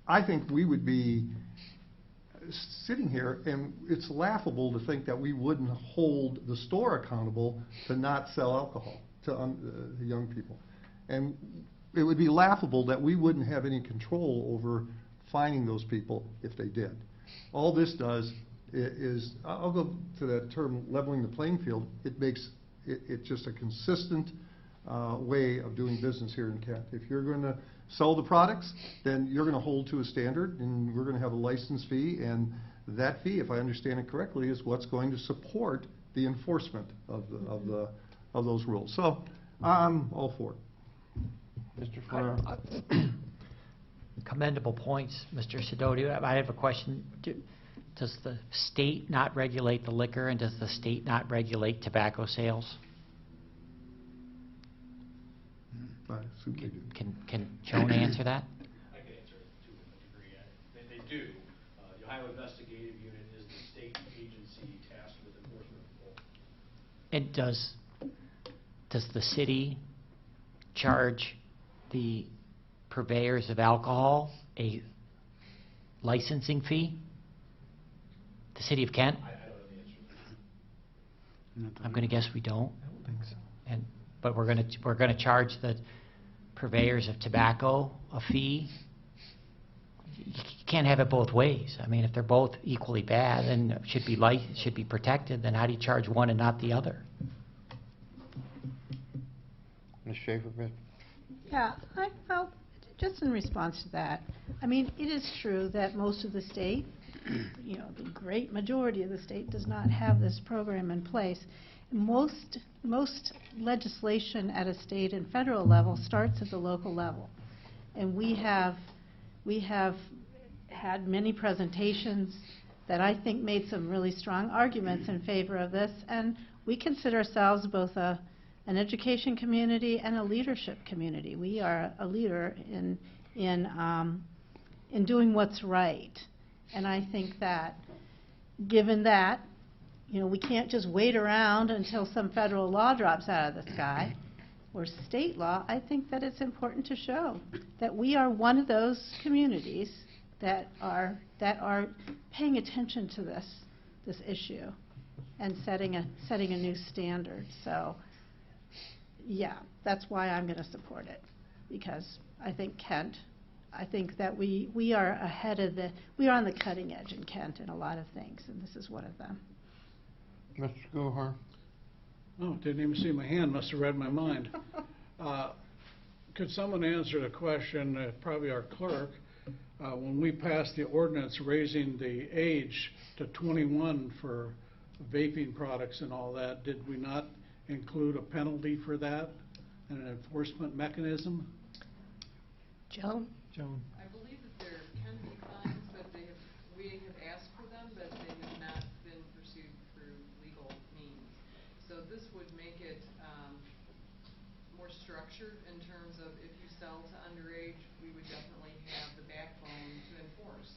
I think we would be sitting here, and it's laughable to think that we wouldn't hold the store accountable to not sell alcohol to young people. And it would be laughable that we wouldn't have any control over finding those people if they did. All this does is, I'll go to that term, leveling the playing field. It makes it just a consistent way of doing business here in Kent. If you're going to sell the products, then you're going to hold to a standard, and we're going to have a license fee, and that fee, if I understand it correctly, is what's going to support the enforcement of those rules. So I'm all for it. Mr. Ferraro? Commendable points, Mr. Sidoti. I have a question. Does the state not regulate the liquor, and does the state not regulate tobacco sales? I assume they do. Can Joan answer that? I can answer it to a degree. They do. The Ohio Investigative Unit is the state agency tasked with enforcement of And does the city charge the purveyors of alcohol a licensing fee? The city of Kent? I'm going to guess we don't. I don't think so. But we're going to charge the purveyors of tobacco a fee. You can't have it both ways. I mean, if they're both equally bad and should be protected, then how do you charge one and not the other? Ms. Schaefer, Ms. Yeah, well, just in response to that, I mean, it is true that most of the state, you know, the great majority of the state does not have this program in place. Most legislation at a state and federal level starts at the local level. And we have had many presentations that I think made some really strong arguments in favor of this, and we consider ourselves both an education community and a leadership community. We are a leader in doing what's right. And I think that, given that, you know, we can't just wait around until some federal law drops out of the sky or state law. I think that it's important to show that we are one of those communities that are paying attention to this issue and setting a new standard. So, yeah, that's why I'm going to support it, because I think Kent, I think that we are ahead of we are on the cutting edge in Kent in a lot of things, and this is one of them. Mr. Guhar? Oh, didn't even see my hand, must have read my mind. Could someone answer the question, probably our clerk, when we passed the ordinance raising the age to 21 for vaping products and all that, did we not include a penalty for that and an enforcement mechanism? Joan? Joan? I believe that there can be fines, but we have asked for them, but they have not been pursued through legal means. So this would make it more structured in terms of if you sell to underage, we would definitely have the backbone to enforce.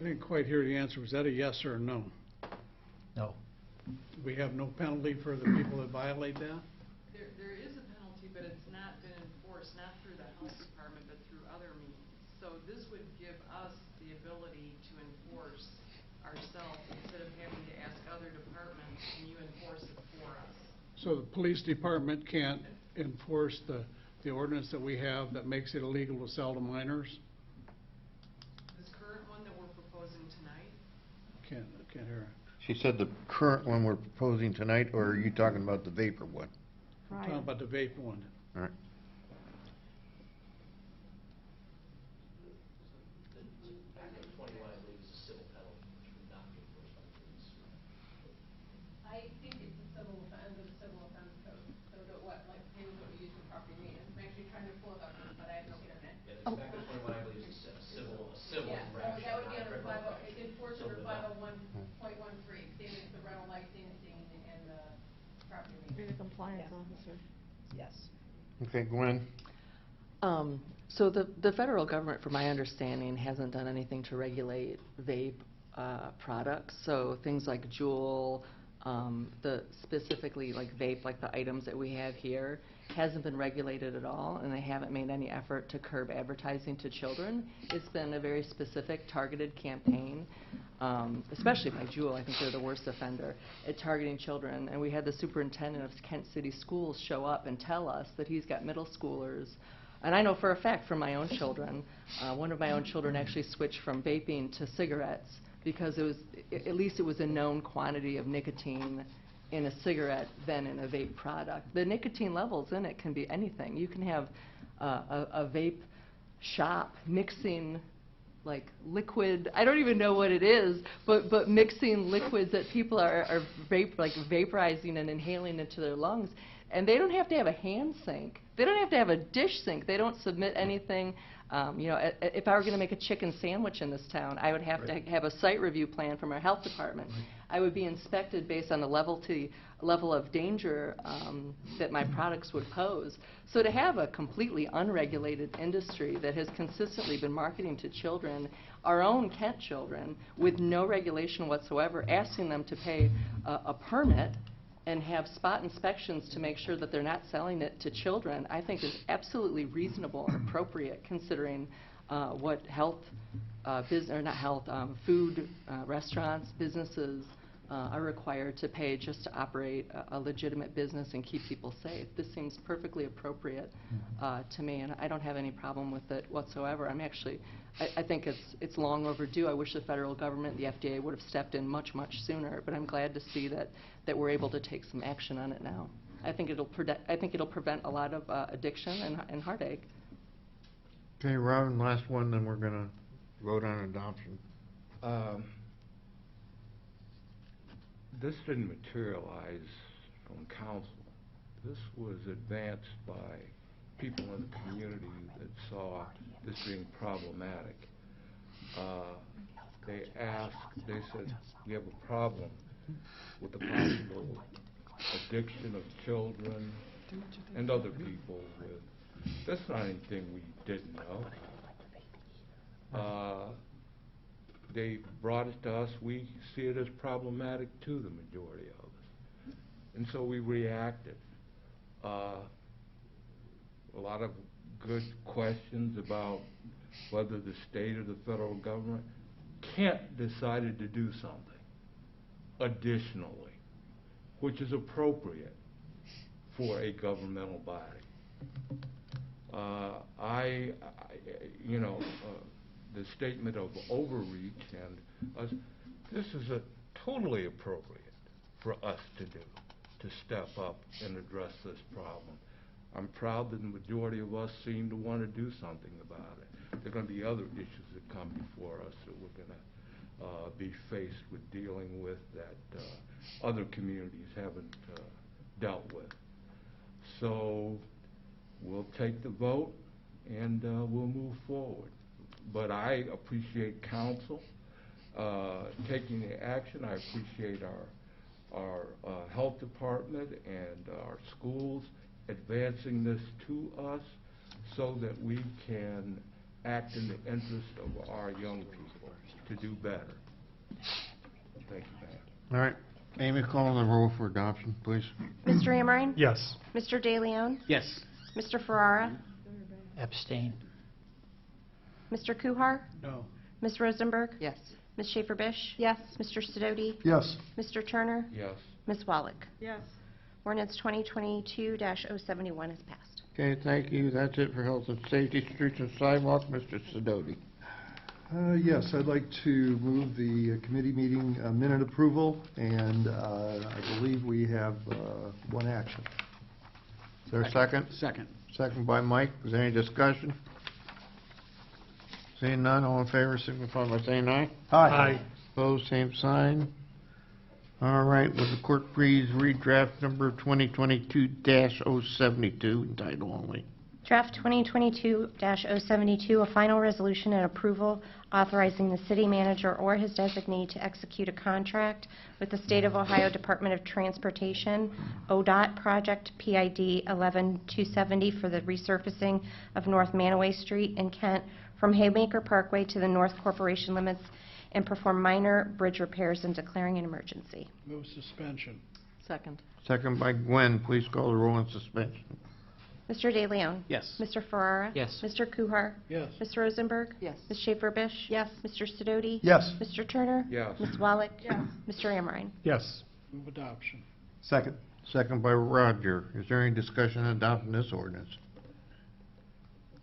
I didn't quite hear the answer. Was that a yes or a no? No. We have no penalty for the people that violate that? There is a penalty, but it's not been enforced, not through the health department, but through other means. So this would give us the ability to enforce ourselves instead of having to ask other departments, can you enforce it for us? So the police department can't enforce the ordinance that we have that makes it illegal to sell to minors? This current one that we're proposing tonight? Can't hear her. She said the current one we're proposing tonight, or are you talking about the vapor one? I'm talking about the vape one. All right. I think it's a civil offense, the civil offense code. So what we use for property maintenance. I'm actually trying to pull it up, but I have no internet. Yeah, the tobacco 21, I believe, is a civil Yeah, so infraction. that would be not under criminal 50, infraction. enforced So under the va- 501.13, same as the rental licensing and the property maintenance. You're the compliance officer. Yes. Okay, Gwen? So the federal government, from my understanding, hasn't done anything to regulate vape products. So things like Juul, specifically like vape, like the items that we have here, hasn't been regulated at all, and they haven't made any effort to curb advertising to children. It's been a very specific, targeted campaign, especially by Juul. I think they're the worst offender at targeting children. And we had the superintendent of Kent City Schools show up and tell us that he's got middle schoolers. And I know for a fact from my own children, one of my own children actually switched from vaping to cigarettes because it was, at least it was a known quantity of nicotine in a cigarette than in a vape product. The nicotine levels in it can be anything. You can have a vape shop mixing like liquid, I don't even know what it is, but mixing liquids that people are vaporizing and inhaling into their lungs. And they don't have to have a hand sink. They don't have to have a dish sink. They don't submit anything. If I were going to make a chicken sandwich in this town, I would have to have a site review plan from our health department. I would be inspected based on the level of danger that my products would pose. So to have a completely unregulated industry that has consistently been marketing to children our own Kent children with no regulation whatsoever, asking them to pay a permit and have spot inspections to make sure that they're not selling it to children, I think is absolutely reasonable and appropriate considering what health, food, restaurants, businesses are required to pay just to operate a legitimate business and keep people safe. This seems perfectly appropriate to me, and I don't have any problem with it whatsoever. I think it's long overdue. I wish the federal government, the FDA, would have stepped in much, much sooner, but I'm glad to see that we're able to take some action on it now. I think it'll prevent a lot of addiction and heartache. Okay, Robin, last one, then we're going to vote on adoption. This didn't materialize from council. This was advanced by people in the community that saw this being problematic. They said, we have a problem with the possible addiction of children and other people with, that's not anything we didn't know. They brought it to us. We see it as problematic too, the majority of us. And so we reacted. A lot of good questions about whether the state or the federal government can't decided to do something additionally, which is appropriate for a governmental body. The statement of overreach and us, this is totally appropriate for us to do, to step up and address this problem. I'm proud that the majority of us seem to want to do something about it. There are going to be other issues that come before us that we're going to be faced with dealing with that other communities haven't dealt with. So we'll take the vote and we'll move forward. But I appreciate council taking the action. I appreciate our health department and our schools advancing this to us so that we can act in the interest of our young people to do better. Thank you, ma'am. All right. Amy, call the roll for adoption, please. Mr. Amrine? Yes. Mr. De Leon? Yes. Mr. Ferrara? Abstain. Mr. Kuhar? No. Ms. Rosenberg? Yes. Ms. Schaefer-Bish? Yes. Mr. Sidoti? Yes. Mr. Turner? Yes. Ms. Wallach? Yes. Ordinance 2022-071 is passed. Okay, thank you. That's it for health and safety, streets and sidewalks. Mr. Sidoti. Yes, I'd like to move the committee meeting minute approval, and I believe we have one action. Is there a second? Second. Second by Mike. Is there any discussion? Seeing none, all in favor, signify by saying aye. Aye. Opposed, same sign. All right, will the clerk please read draft number 2022-072 in title only? Draft 2022-072, a final resolution and approval authorizing the city manager or his designee to execute a contract with the State of Ohio Department of Transportation, ODOT project PID 11270 for the resurfacing of North Manaway Street in Kent from Haymaker Parkway to the North Corporation limits and perform minor bridge repairs and declaring an emergency. Move suspension. Second. Second by Gwen. Please call the roll on suspension. Mr. De Leon? Yes. Mr. Ferrara? Yes. Mr. Kuhar? Yes. Ms. Rosenberg? Yes. Ms. Schaefer-Bish? Yes. Mr. Sidoti? Yes. Mr. Turner? Yes. Ms. Wallach? Yes. Mr. Amrine? Yes. Move adoption. Second. Second by Roger. Is there any discussion on adopting this ordinance?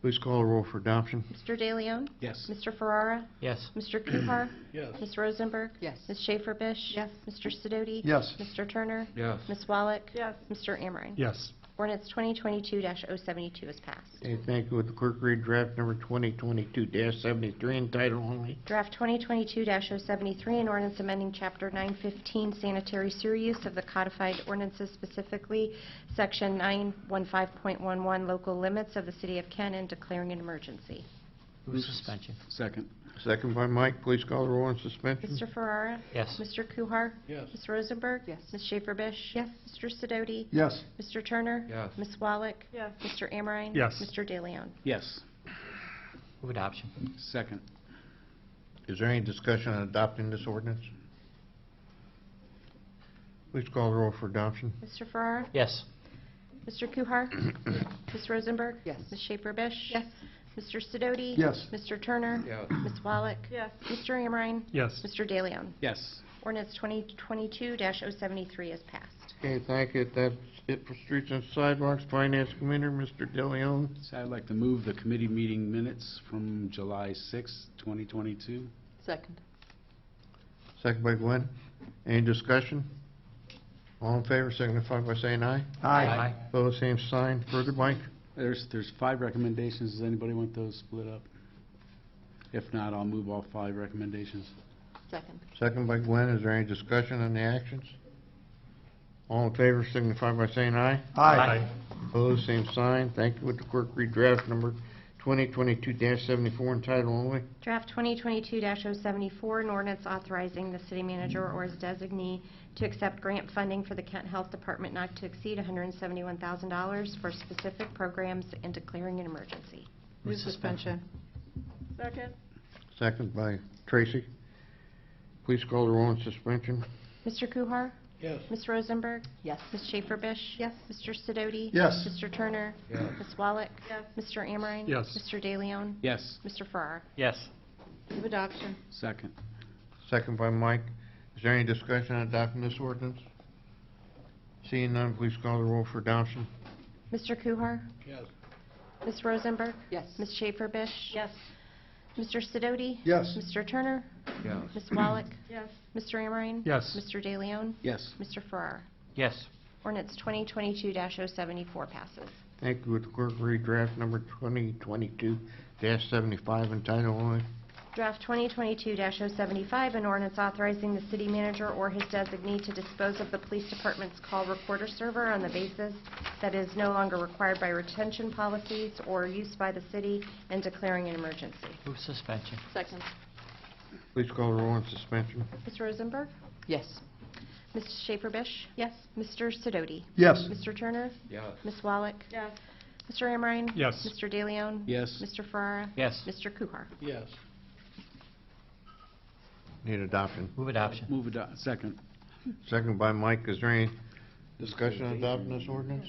Please call the roll for adoption. Mr. De Leon? Yes. Mr. Ferrara? Yes. Mr. Kuhar? Yes. Ms. Rosenberg? Yes. Ms. Schaefer-Bish? Yes. Mr. Sidoti? Yes. Mr. Turner? Yes. Ms. Wallach? Yes. Mr. Amrine? Yes. Ordinance 2022-072 is passed. Okay, thank you. Would the clerk read draft number 2022-73 in title only? Draft 2022-073, an ordinance amending Chapter 915 sanitary sewer use of the codified ordinances, specifically Section 915.11 local limits of the City of Kent, and declaring an emergency. Move suspension. Second. Second by Mike. Please call the roll on suspension. Mr. Ferrara? Yes. Mr. Kuhar? Yes. Ms. Rosenberg? Yes. Ms. Schaefer-Bish? Yes. Mr. Sidoti? Yes. Mr. Turner? Yes. Ms. Wallach? Yes. Mr. Amrine? Yes. Mr. De Leon? Yes. Move adoption. Second. Is there any discussion on adopting this ordinance? Please call the roll for adoption. Mr. Farrar? Yes. Mr. Kuhar? Ms. Rosenberg? Yes. Ms. Schaefer Bish? Yes. Mr. Sidoti? Yes. Mr. Turner? Yes. Ms. Wallach? Yes. Mr. Amrine? Yes. Mr. DeLeon? Yes. Ordinance 2022-073 is passed. Okay, thank you. That's it for Streets and Sidewalks. Finance Committee, Mr. DeLeon. So I'd like to move the committee meeting minutes from July 6, 2022. Second. Second by Gwen. Any discussion? All in favor, signify by saying aye. Aye. Opposed, same sign. Further, Mike? There's 5 recommendations. Does anybody want those split up? If not, I'll move all 5 recommendations. Second. Second by Gwen. Is there any discussion on the actions? All in favor, signify by saying aye. Aye. Opposed, same sign. Thank you. Would the clerk read draft number 2022-74 in title only? Draft 2022-074, an ordinance authorizing the city manager or his designee to accept grant funding for the Kent Health Department not to exceed $171,000 for specific programs and declaring an emergency. Move suspension. Second. Second by Tracy. Please call the roll on suspension. Mr. Kuhar? Yes. Ms. Rosenberg? Yes. Ms. Schaefer Bish? Yes. Mr. Sidoti? Yes. Mr. Turner? Yes. Ms. Wallach? Yes. Mr. Amrine? Yes. Mr. DeLeon? Yes. Mr. Farrar? Yes. Move adoption. Second. Second by Mike. Is there any discussion on adopting this ordinance? Seeing none, please call the roll for adoption. Mr. Kuhar? Yes. Ms. Rosenberg? Yes. Ms. Schaefer Bish? Yes. Mr. Sidoti? Yes. Mr. Turner? Yes. Ms. Wallach? Yes. Mr. Amrine? Yes. Mr. DeLeon? Yes. Mr. Farrar? Yes. Ordinance 2022-074 passes. Thank you. Would the clerk read draft number 2022-75 in title only? Draft 2022-075, an ordinance authorizing the city manager or his designee to dispose of the police department's call recorder server on the basis that it is no longer required by retention policies or use by the city and declaring an emergency. Move suspension. Second. Please call the roll on suspension. Ms. Rosenberg? Yes. Ms. Schaefer Bish? Yes. Mr. Sidoti? Yes. Mr. Turner? Yes. Ms. Wallach? Yes. Mr. Amrine? Yes. Mr. DeLeon? Yes. Mr. Farrar? Yes. Mr. Kuhar? Yes. Need adoption. Move adoption. Second. Second by Mike. Is there any discussion on adopting this ordinance?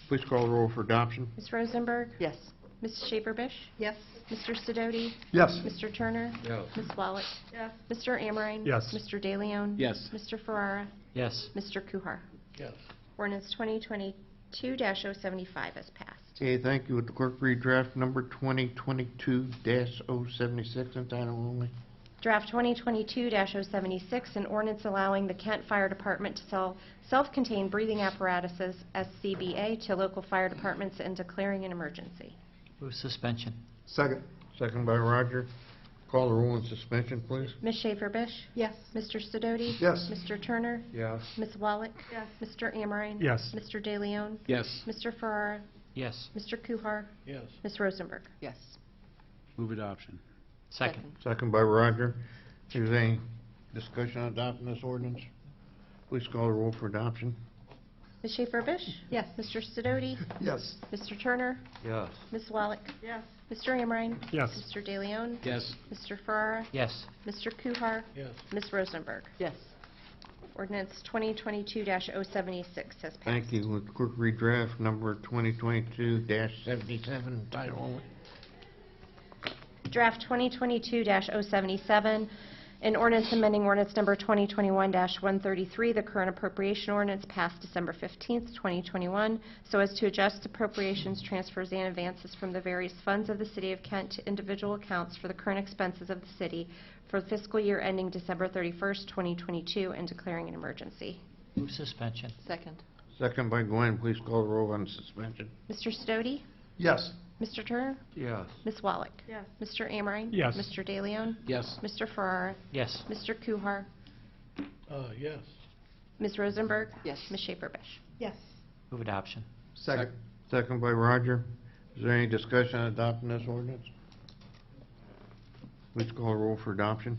Please call the roll for adoption. Ms. Rosenberg? Yes. Ms. Schaefer Bish? Yes. Mr. Sidoti? Yes. Mr. Turner? Yes. Ms. Wallach? Yes. Mr. Amrine? Yes. Mr. DeLeon? Yes. Mr. Ferrara? Yes. Mr. Kuhar? Yes. Ordinance 2022-075 is passed. Okay, thank you. Would the clerk read draft number 2022-076 in title only? Draft 2022-076, an ordinance allowing the Kent Fire Department to sell self-contained breathing apparatuses, SCBA, to local fire departments and declaring an emergency. Move suspension. Second. Second by Roger. Call the roll on suspension, please. Ms. Schaefer Bish? Yes. Mr. Sidoti? Yes. Mr. Turner? Yes. Ms. Wallach? Yes. Mr. Amrine? Yes. Mr. DeLeon? Yes. Mr. Ferrara? Yes. Mr. Kuhar? Yes. Ms. Rosenberg? Yes. Move adoption. Second. Second by Roger. Is there any discussion on adopting this ordinance? Please call the roll for adoption. Ms. Schaefer Bish? Yes. Mr. Sidoti? Yes. Mr. Turner? Yes. Ms. Wallach? Yes. Mr. Amrine? Yes. Mr. DeLeon? Yes. Mr. Farrar? Yes. Mr. Kuhar? Yes. Ms. Rosenberg? Yes. Ordinance 2022-076 has passed. Thank you. Would the clerk read draft number 2022-77 in title only? Draft 2022-077, an ordinance amending ordinance number 2021-133, the current appropriation ordinance passed December 15th, 2021, so as to adjust appropriations, transfers, and advances from the various funds of the City of Kent to individual accounts for the current expenses of the city for the fiscal year ending December 31st, 2022, and declaring an emergency. Move suspension. Second. Second by Gwen. Please call the roll on suspension. Mr. Sidoti? Yes. Mr. Turner? Yes. Ms. Wallach? Yes. Mr. Amrine? Yes. Mr. DeLeon? Yes. Mr. Farrar? Yes. Mr. Kuhar? Yes. Ms. Rosenberg? Yes. Ms. Schaefer Bish? Yes. Move adoption. Second. Second by Roger. Is there any discussion on adopting this ordinance? Please call the roll for adoption.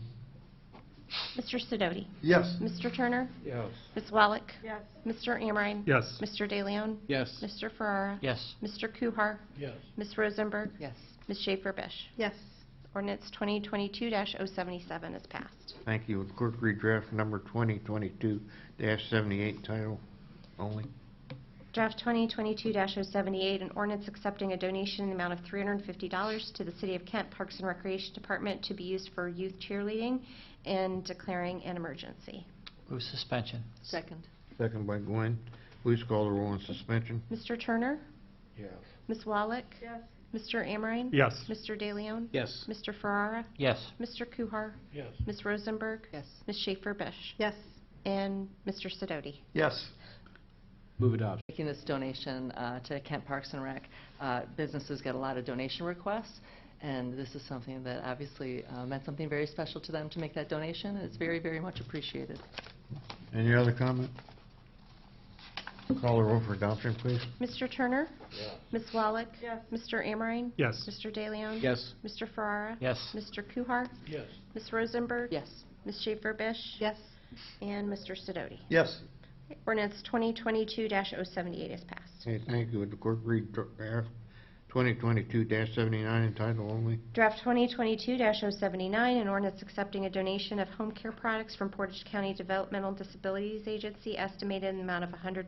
Mr. Sidoti? Yes. Mr. Turner? Yes. Ms. Wallach? Yes. Mr. Amrine? Yes. Mr. DeLeon? Yes. Mr. Ferrara? Yes. Mr. Kuhar? Yes. Ms. Rosenberg? Yes. Ms. Schaefer Bish? Yes. Ordinance 2022-077 is passed. Thank you. Would the clerk read draft number 2022-78, title only? Draft 2022-078, an ordinance accepting a donation in the amount of $350 to the City of Kent Parks and Recreation Department to be used for youth cheerleading and declaring an emergency. Move suspension. Second. Second by Gwen. Please call the roll on suspension. Mr. Turner? Yes. Ms. Wallach? Yes. Mr. Amrine? Yes. Mr. De Leon? Yes. Mr. Ferrara? Yes. Mr. Kuhar? Yes. Ms. Rosenberg? Yes. Ms. Schaefer-Bish? Yes. And Mr. Sidoti? Yes. Move adoption. Making this donation to Kent Parks and Rec, businesses get a lot of donation requests, and this is something that obviously meant something very special to them to make that donation, and it's very, very much appreciated. Any other comment? Call the roll for adoption, please. Mr. Turner? Yes. Ms. Wallach? Yes. Mr. Amrine? Yes. Mr. De Leon? Yes. Mr. Ferrara? Yes. Mr. Kuhar? Yes. Ms. Rosenberg? Yes. Ms. Schaefer-Bish? Yes. And Mr. Sidoti? Yes. Ordinance 2022-078 is passed. Okay, thank you. Would the clerk read draft 2022-79 in title only? Draft 2022-079, an ordinance accepting a donation of home care products from Portage County Developmental Disabilities Agency estimated in the amount of $100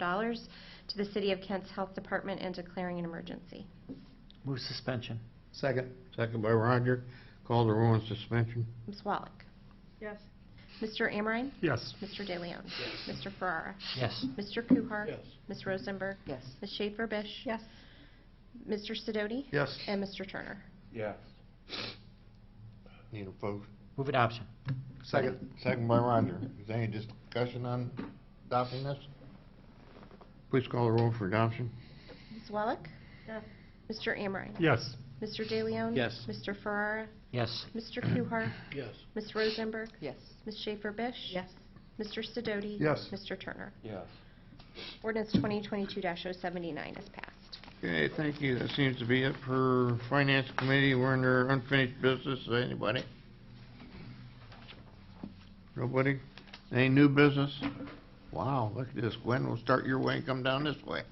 to the City of Kent's Health Department and declaring an emergency. Move suspension. Second. Second by Roger. Call the roll on suspension. Ms. Wallach? Yes. Mr. Amrine? Yes. Mr. De Leon? Mr. Ferrara? Yes. Mr. Kuhar? Yes. Ms. Rosenberg? Yes. Ms. Schaefer-Bish? Yes. Mr. Sidoti? Yes. And Mr. Turner? Yes. Need a vote? Move adoption. Second. Second by Roger. Is there any discussion on adopting this? Please call the roll for adoption. Ms. Wallach? Yes. Mr. Amrine? Yes. Mr. De Leon? Yes. Mr. Ferrara? Yes. Mr. Kuhar? Yes. Ms. Rosenberg? Yes. Ms. Schaefer-Bish? Yes. Mr. Sidoti? Yes. Mr. Turner? Yes. Ordinance 2022-079 is passed. Okay, thank you. That seems to be it for Finance Committee. We're under unfinished business. Anybody? Nobody? Any new business? Wow, look at this. Gwen, we'll start your way and come down this way.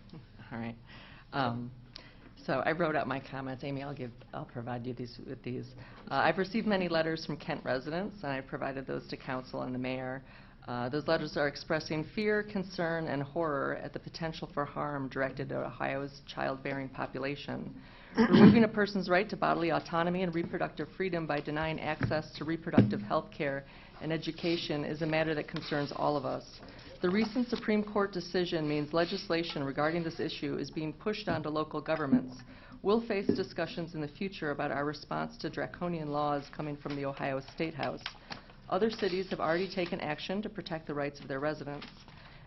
All right. So I wrote out my comments. Amy, I'll provide you with these. I've received many letters from Kent residents, and I provided those to council and the mayor. Those letters are expressing fear, concern, and horror at the potential for harm directed at Ohio's childbearing population. Removing a person's right to bodily autonomy and reproductive freedom by denying access to reproductive health care and education is a matter that concerns all of us. The recent Supreme Court decision means legislation regarding this issue is being pushed onto local governments. We'll face discussions in the future about our response to draconian laws coming from the Ohio State House. Other cities have already taken action to protect the rights of their residents.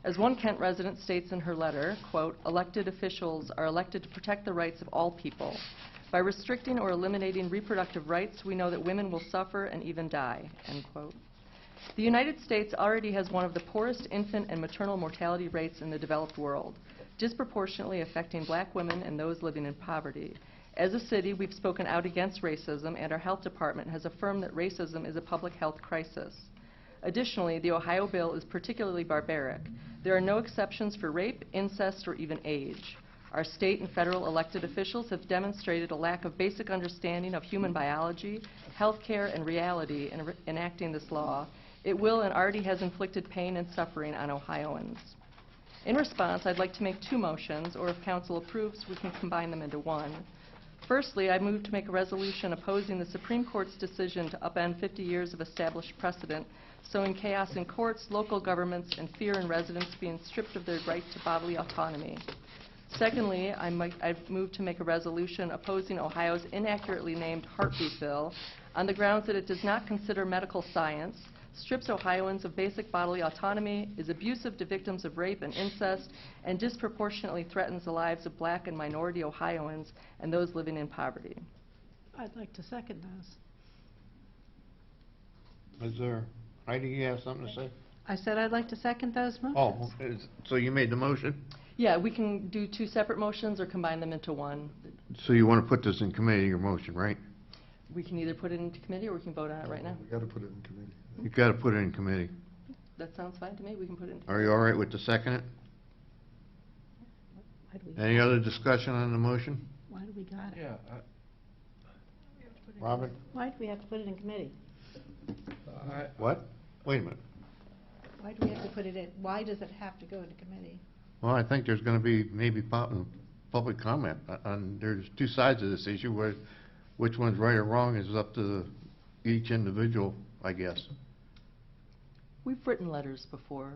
As one Kent resident states in her letter, quote, "Elected officials are elected to protect the rights of all people. By restricting or eliminating reproductive rights, we know that women will suffer and even die," end quote. The United States already has one of the poorest infant and maternal mortality rates in the developed world, disproportionately affecting black women and those living in poverty. As a city, we've spoken out against racism, and our health department has affirmed that racism is a public health crisis. Additionally, the Ohio bill is particularly barbaric. There are no exceptions for rape, incest, or even age. Our state and federal elected officials have demonstrated a lack of basic understanding of human biology, health care, and reality in enacting this law. It will and already has inflicted pain and suffering on Ohioans. In response, I'd like to make two motions, or if council approves, we can combine them into one. Firstly, I move to make a resolution opposing the Supreme Court's decision to upend 50 years of established precedent, sowing chaos in courts, local governments, and fear in residents being stripped of their right to bodily autonomy. Secondly, I move to make a resolution opposing Ohio's inaccurately named Heartbeat Bill on the grounds that it does not consider medical science, strips Ohioans of basic bodily autonomy, is abusive to victims of rape and incest, and disproportionately threatens the lives of black and minority Ohioans and those living in poverty. I'd like to second those. Is there, Heidi, you have something to say? I said I'd like to second those motions. Oh, so you made the motion? Yeah, we can do two separate motions or combine them into one. So you want to put this in committee, your motion, right? We can either put it into committee or we can vote on it right now. We got to put it in committee. You got to put it in committee. That sounds fine to me. We can put it in. Are you all right with the second? Why do we, Any other discussion on the motion? why do we got it? Yeah, Robin? Why do we have to put it in committee? What? Wait a minute. Why do we have to put it in, why does it have to go into committee? Well, I think there's going to be maybe public comment on, there's two sides of this issue, where which one's right or wrong is up to each individual, I guess. We've written letters before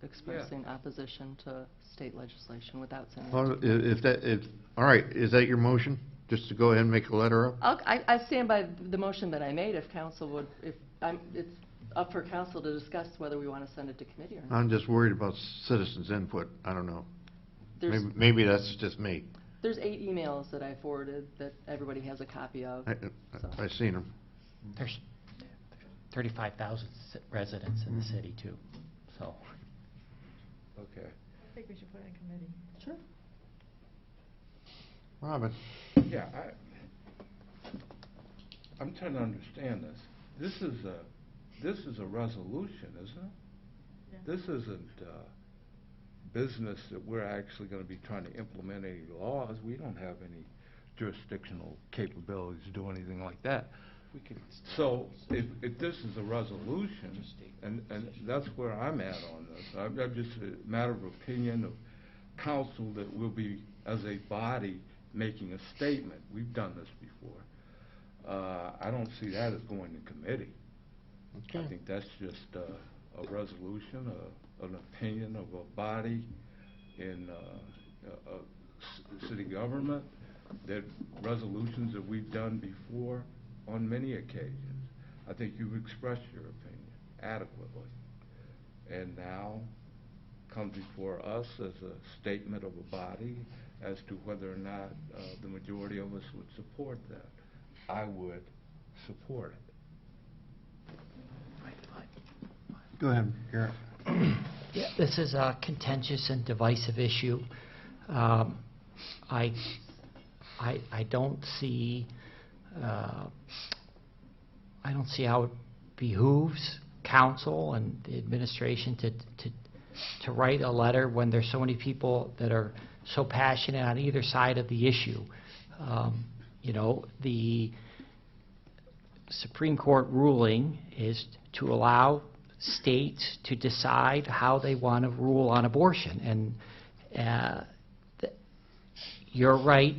expressing opposition to state legislation without sending it Well, to all right, is that your motion? Just to go ahead and make a letter up? I stand by the motion that I made if council would, it's up for council to discuss whether we want to send it to committee or not. I'm just worried about citizens' input. I don't know. There's- Maybe that's just me. There's 8 emails that I forwarded that everybody has a copy of. I've seen them. There's 35,000 residents in the city too, so. Okay. I think we should put it in committee. Sure. Robin? Yeah, I'm trying to understand this. This is a resolution, isn't it? Yeah. This isn't business that we're actually going to be trying to implement any laws. We don't have any jurisdictional capabilities to do anything like that. So if this is a resolution, and that's where I'm at on this, I'm just a matter of opinion of council that we'll be, as a body, making a statement. We've done this before. I don't see that as going to committee. Okay. I think that's just a resolution, an opinion of a body in city government, that resolutions that we've done before on many occasions. I think you've expressed your opinion adequately. And now come before us as a statement of a body as to whether or not the majority of us would support that. I would support it. Go ahead, Garrett. Yeah, this is a contentious and divisive issue. I don't see how it behooves council and the administration to write a letter when there's so many people that are so passionate on either side of the issue. You know, the Supreme Court ruling is to allow states to decide how they want to rule on abortion, and your right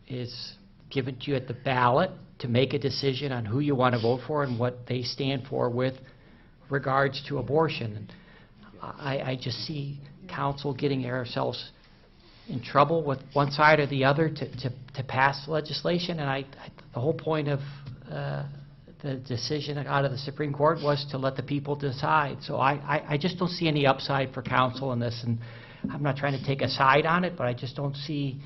is given to you at the ballot to make a decision on who you want to vote for and what they stand for with regards to abortion. And I just see council getting ourselves in trouble with one side or the other to pass legislation, and the whole point of the decision out of the Supreme Court was to let the people decide. So I just don't see any upside for council in this, and I'm not trying to take a side on it, but I just don't see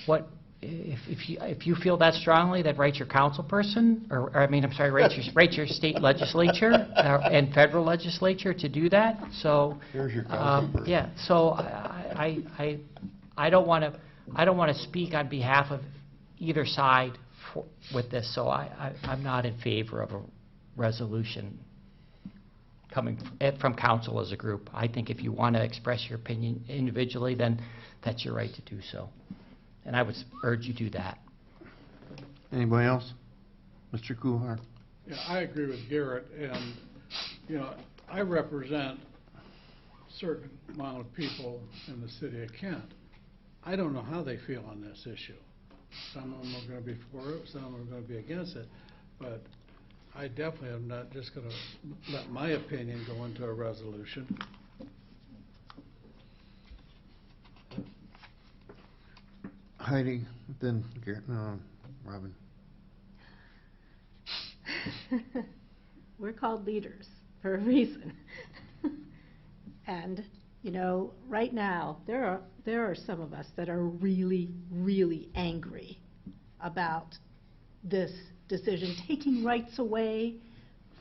what, if you feel that strongly, that write your council person, or I mean, I'm sorry, write your state legislature and federal legislature to do that. So Here's your council person. yeah, so I don't want to speak on behalf of either side with this, so I'm not in favor of a resolution coming from council as a group. I think if you want to express your opinion individually, then that's your right to do so. And I would urge you to do that. Anybody else? Mr. Kuhar? Yeah, I agree with Garrett, and, you know, I represent a certain amount of people in the city of Kent. I don't know how they feel on this issue. Some of them are going to be for it, some of them are going to be against it, but I definitely am not just going to let my opinion go into a resolution. Heidi, then Garrett, no, Robin. We're called leaders for a reason. And, you know, right now, there are some of us that are really, really angry about this decision, taking rights away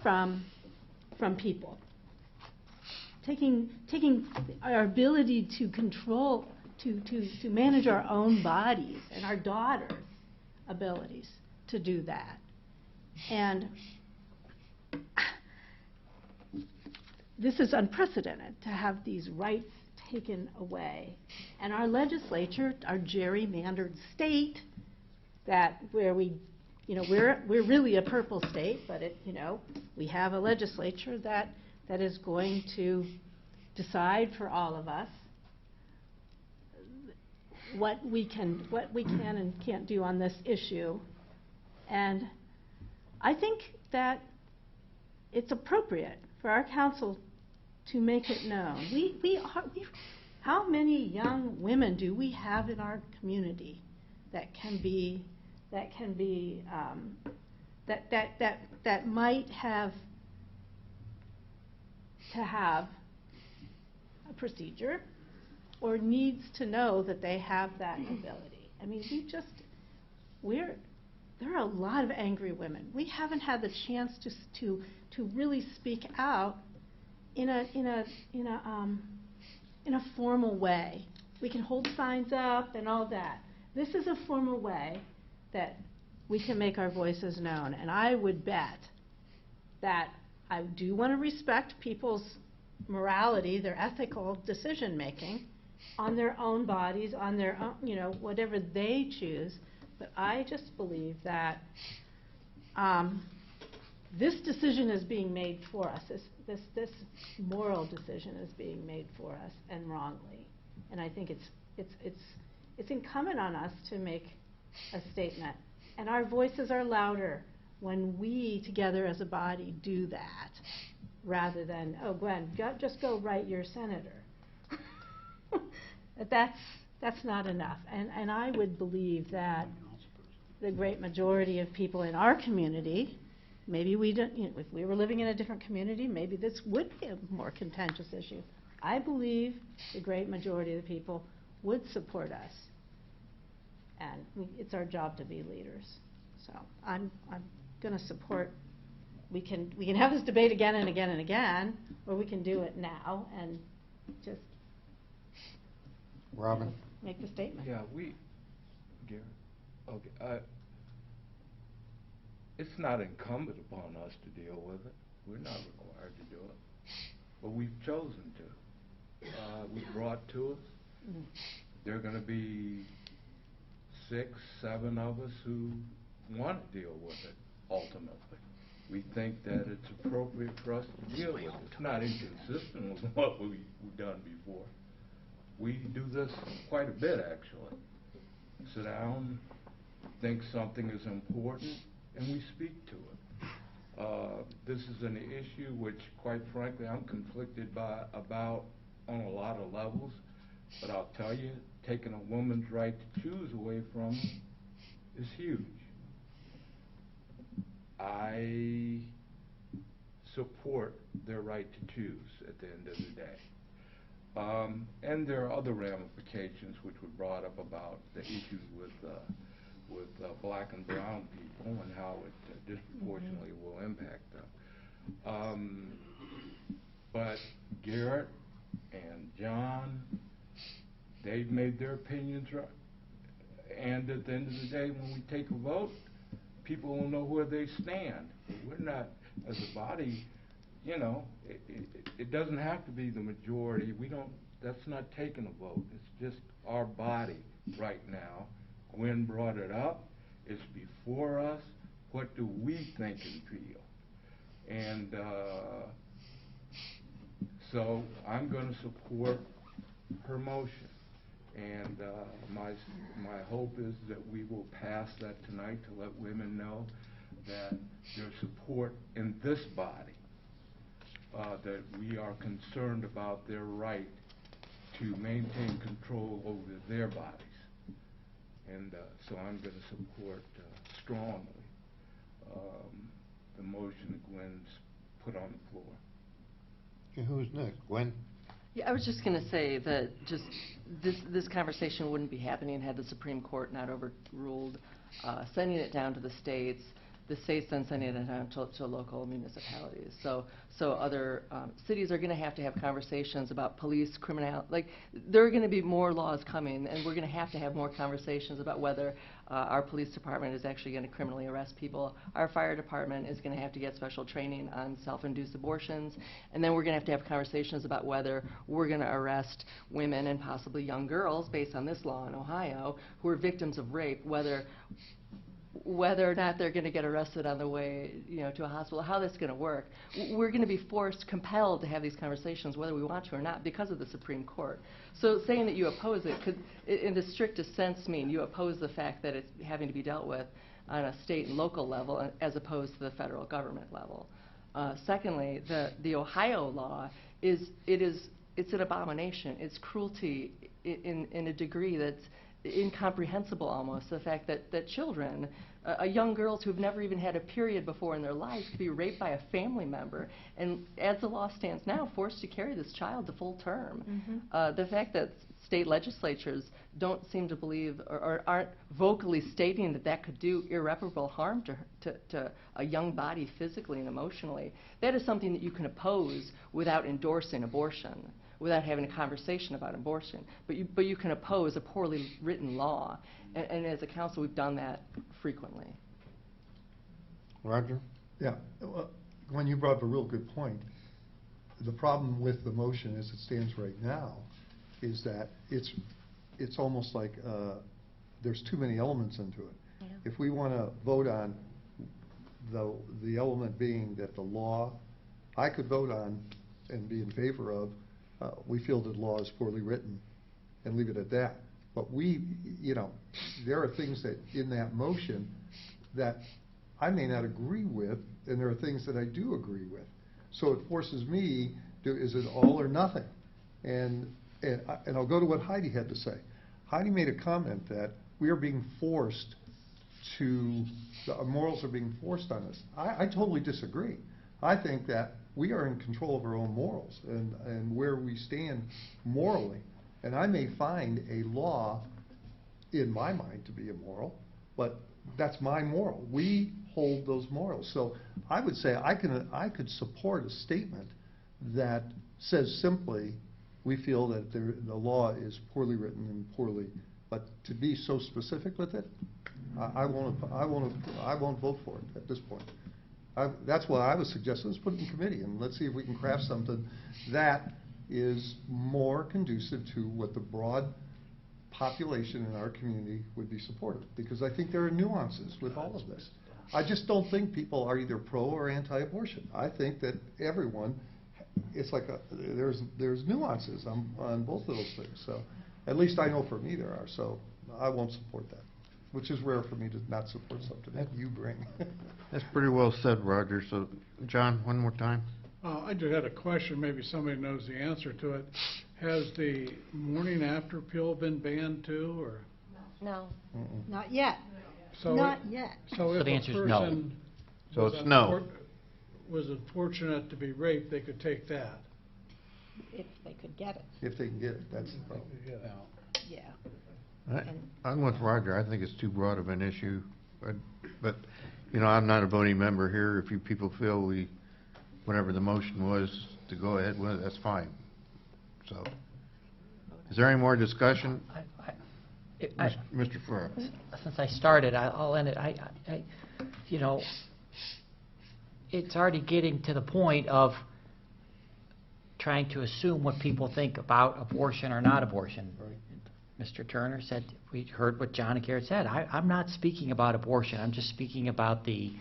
from people, taking our ability to control, to manage our own bodies and our daughters' abilities to do that. And this is unprecedented, to have these rights taken away. And our legislature, our gerrymandered state, that where we, we're really a purple state, but we have a legislature that is going to decide for all of us what we can and can't do on this issue. And I think that it's appropriate for our council to make it known. How many young women do we have in our community that might have to have a procedure or needs to know that they have that ability? I mean, there are a lot of angry women. We haven't had the chance to really speak out in a formal way. We can hold signs up and all that. This is a formal way that we can make our voices known. And I would bet that I do want to respect people's morality, their ethical decision making on their own bodies, on their own, whatever they choose. But I just believe that this decision is being made for us. This moral decision is being made for us, and wrongly. And I think it's incumbent on us to make a statement. And our voices are louder when we together as a body do that, rather than, oh, Gwen, just go write your senator. That's not enough. And I would believe that the great majority of people in our community, maybe we don't, if we were living in a different community, maybe this would be a more contentious issue. I believe the great majority of the people would support us. And it's our job to be leaders. So I'm going to support. We can have this debate again and again and again, or we can do it now and just Robin? Make the statement. Yeah, Gary, okay. It's not incumbent upon us to deal with it. We're not required to do it. But we've chosen to. We brought to us. There are going to be 6, 7 of us who want to deal with it, ultimately. We think that it's appropriate for us to deal with it. It's not inconsistent with what we've done before. We do this quite a bit, actually. Sit down, think something is important, and we speak to it. This is an issue which, quite frankly, I'm conflicted about on a lot of levels. But I'll tell you, taking a woman's right to choose away from her is huge. I support their right to choose at the end of the day. And there are other ramifications which were brought up about the issues with black and brown people and how it disproportionately will impact them. But Garrett and John, they've made their opinions right. And at the end of the day, when we take a vote, people will know where they stand. We're not, as a body, it doesn't have to be the majority. That's not taking a vote. It's just our body right now. Gwen brought it up. It's before us. What do we think and feel? And so I'm going to support her motion. And my hope is that we will pass that tonight to let women know that there's support in this body, that we are concerned about their right to maintain control over their bodies. And so I'm going to support strongly the motion that Gwen's put on the floor. Okay, who's next? Gwen? Yeah, I was just going to say that just this conversation wouldn't be happening had the Supreme Court not overruled sending it down to the states the state's then sending it on to local municipalities. So other cities are going to have conversations about police, criminality. Like, there are going to be more laws coming, and we're going to have more conversations about whether our police department is actually going to criminally arrest people. Our fire department is going to have to get special training on self-induced abortions. And then we're going to have conversations about whether we're going to arrest women and possibly young girls, based on this law in Ohio, who are victims of rape, whether or not they're going to get arrested on the way, to a hospital, how that's going to work. We're going to be compelled to have these conversations, whether we want to or not, because of the Supreme Court. So saying that you oppose it could, in the strictest sense, mean you oppose the fact that it's having to be dealt with on a state and local level as opposed to the federal government level. Secondly, the Ohio law it's an abomination. It's cruelty in a degree that's incomprehensible almost, the fact that children, young girls who've never even had a period before in their lives, could be raped by a family member, and as the law stands now, forced to carry this child to full term. The fact that state legislatures don't seem to believe or aren't vocally stating that could do irreparable harm to a young body physically and emotionally, that is something that you can oppose without endorsing abortion, without having a conversation about abortion. But you can oppose a poorly written law. And as a council, we've done that frequently. Roger? Yeah. Well, when you brought up a real good point, the problem with the motion as it stands right now is that it's almost like there's too many elements into it. Yeah. If we want to vote on the element being that the law, I could vote on and be in favor of, we feel that the law is poorly written, and leave it at that. But there are things that in that motion that I may not agree with, and there are things that I do agree with. So it forces me to, is it all or nothing? And I'll go to what Heidi had to say. Heidi made a comment that we are being forced our morals are being forced on us. I totally disagree. I think that we are in control of our own morals and where we stand morally. And I may find a law in my mind to be immoral, but that's my moral. We hold those morals. So I would say I could support a statement that says simply, we feel that the law is poorly written and poorly, but to be so specific with it, I won't vote for it at this point. That's why I was suggesting, let's put it in committee and let's see if we can craft something that is more conducive to what the broad population in our community would be supportive. Because I think there are nuances with all of this. I just don't think people are either pro or anti-abortion. I think that everyone, it's like there's nuances on both of those things. So at least I know for me there are. So I won't support that, which is rare for me to not support something that you bring. That's pretty well said, Roger. So, John, one more time. I just had a question, maybe somebody knows the answer to it. Has the morning after pill been banned too, or? No. Not yet. So Not yet. So if the a answer is no. person So it's no. was unfortunate to be raped, they could take that? If they could get it. If they can get it, that's the problem. Yeah. I'm with Roger. I think it's too broad of an issue. But I'm not a voting member here. If you people feel whatever the motion was to go ahead with, that's fine. So, is there any more discussion? Mr. Farrar. Since I started, I'll end it. It's already getting to the point of trying to assume what people think about abortion or not abortion. Mr. Turner said, we heard what John and Garrett said. I'm not speaking about abortion. I'm just speaking about the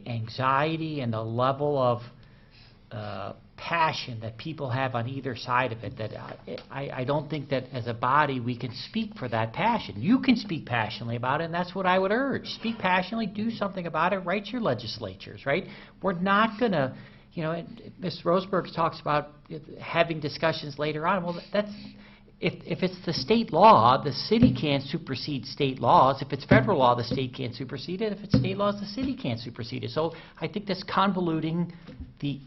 anxiety and the level of passion that people have on either side of it. That I don't think that as a body we can speak for that passion. You can speak passionately about it, and that's what I would urge. Speak passionately, do something about it, write your legislatures, right? We're not going to, Ms. Roseberg talks about having discussions later on. Well, that's, if it's the state law, the city can't supersede state laws. If it's federal law, the state can't supersede it. If it's state laws, the city can't supersede it. So I think that's convoluting the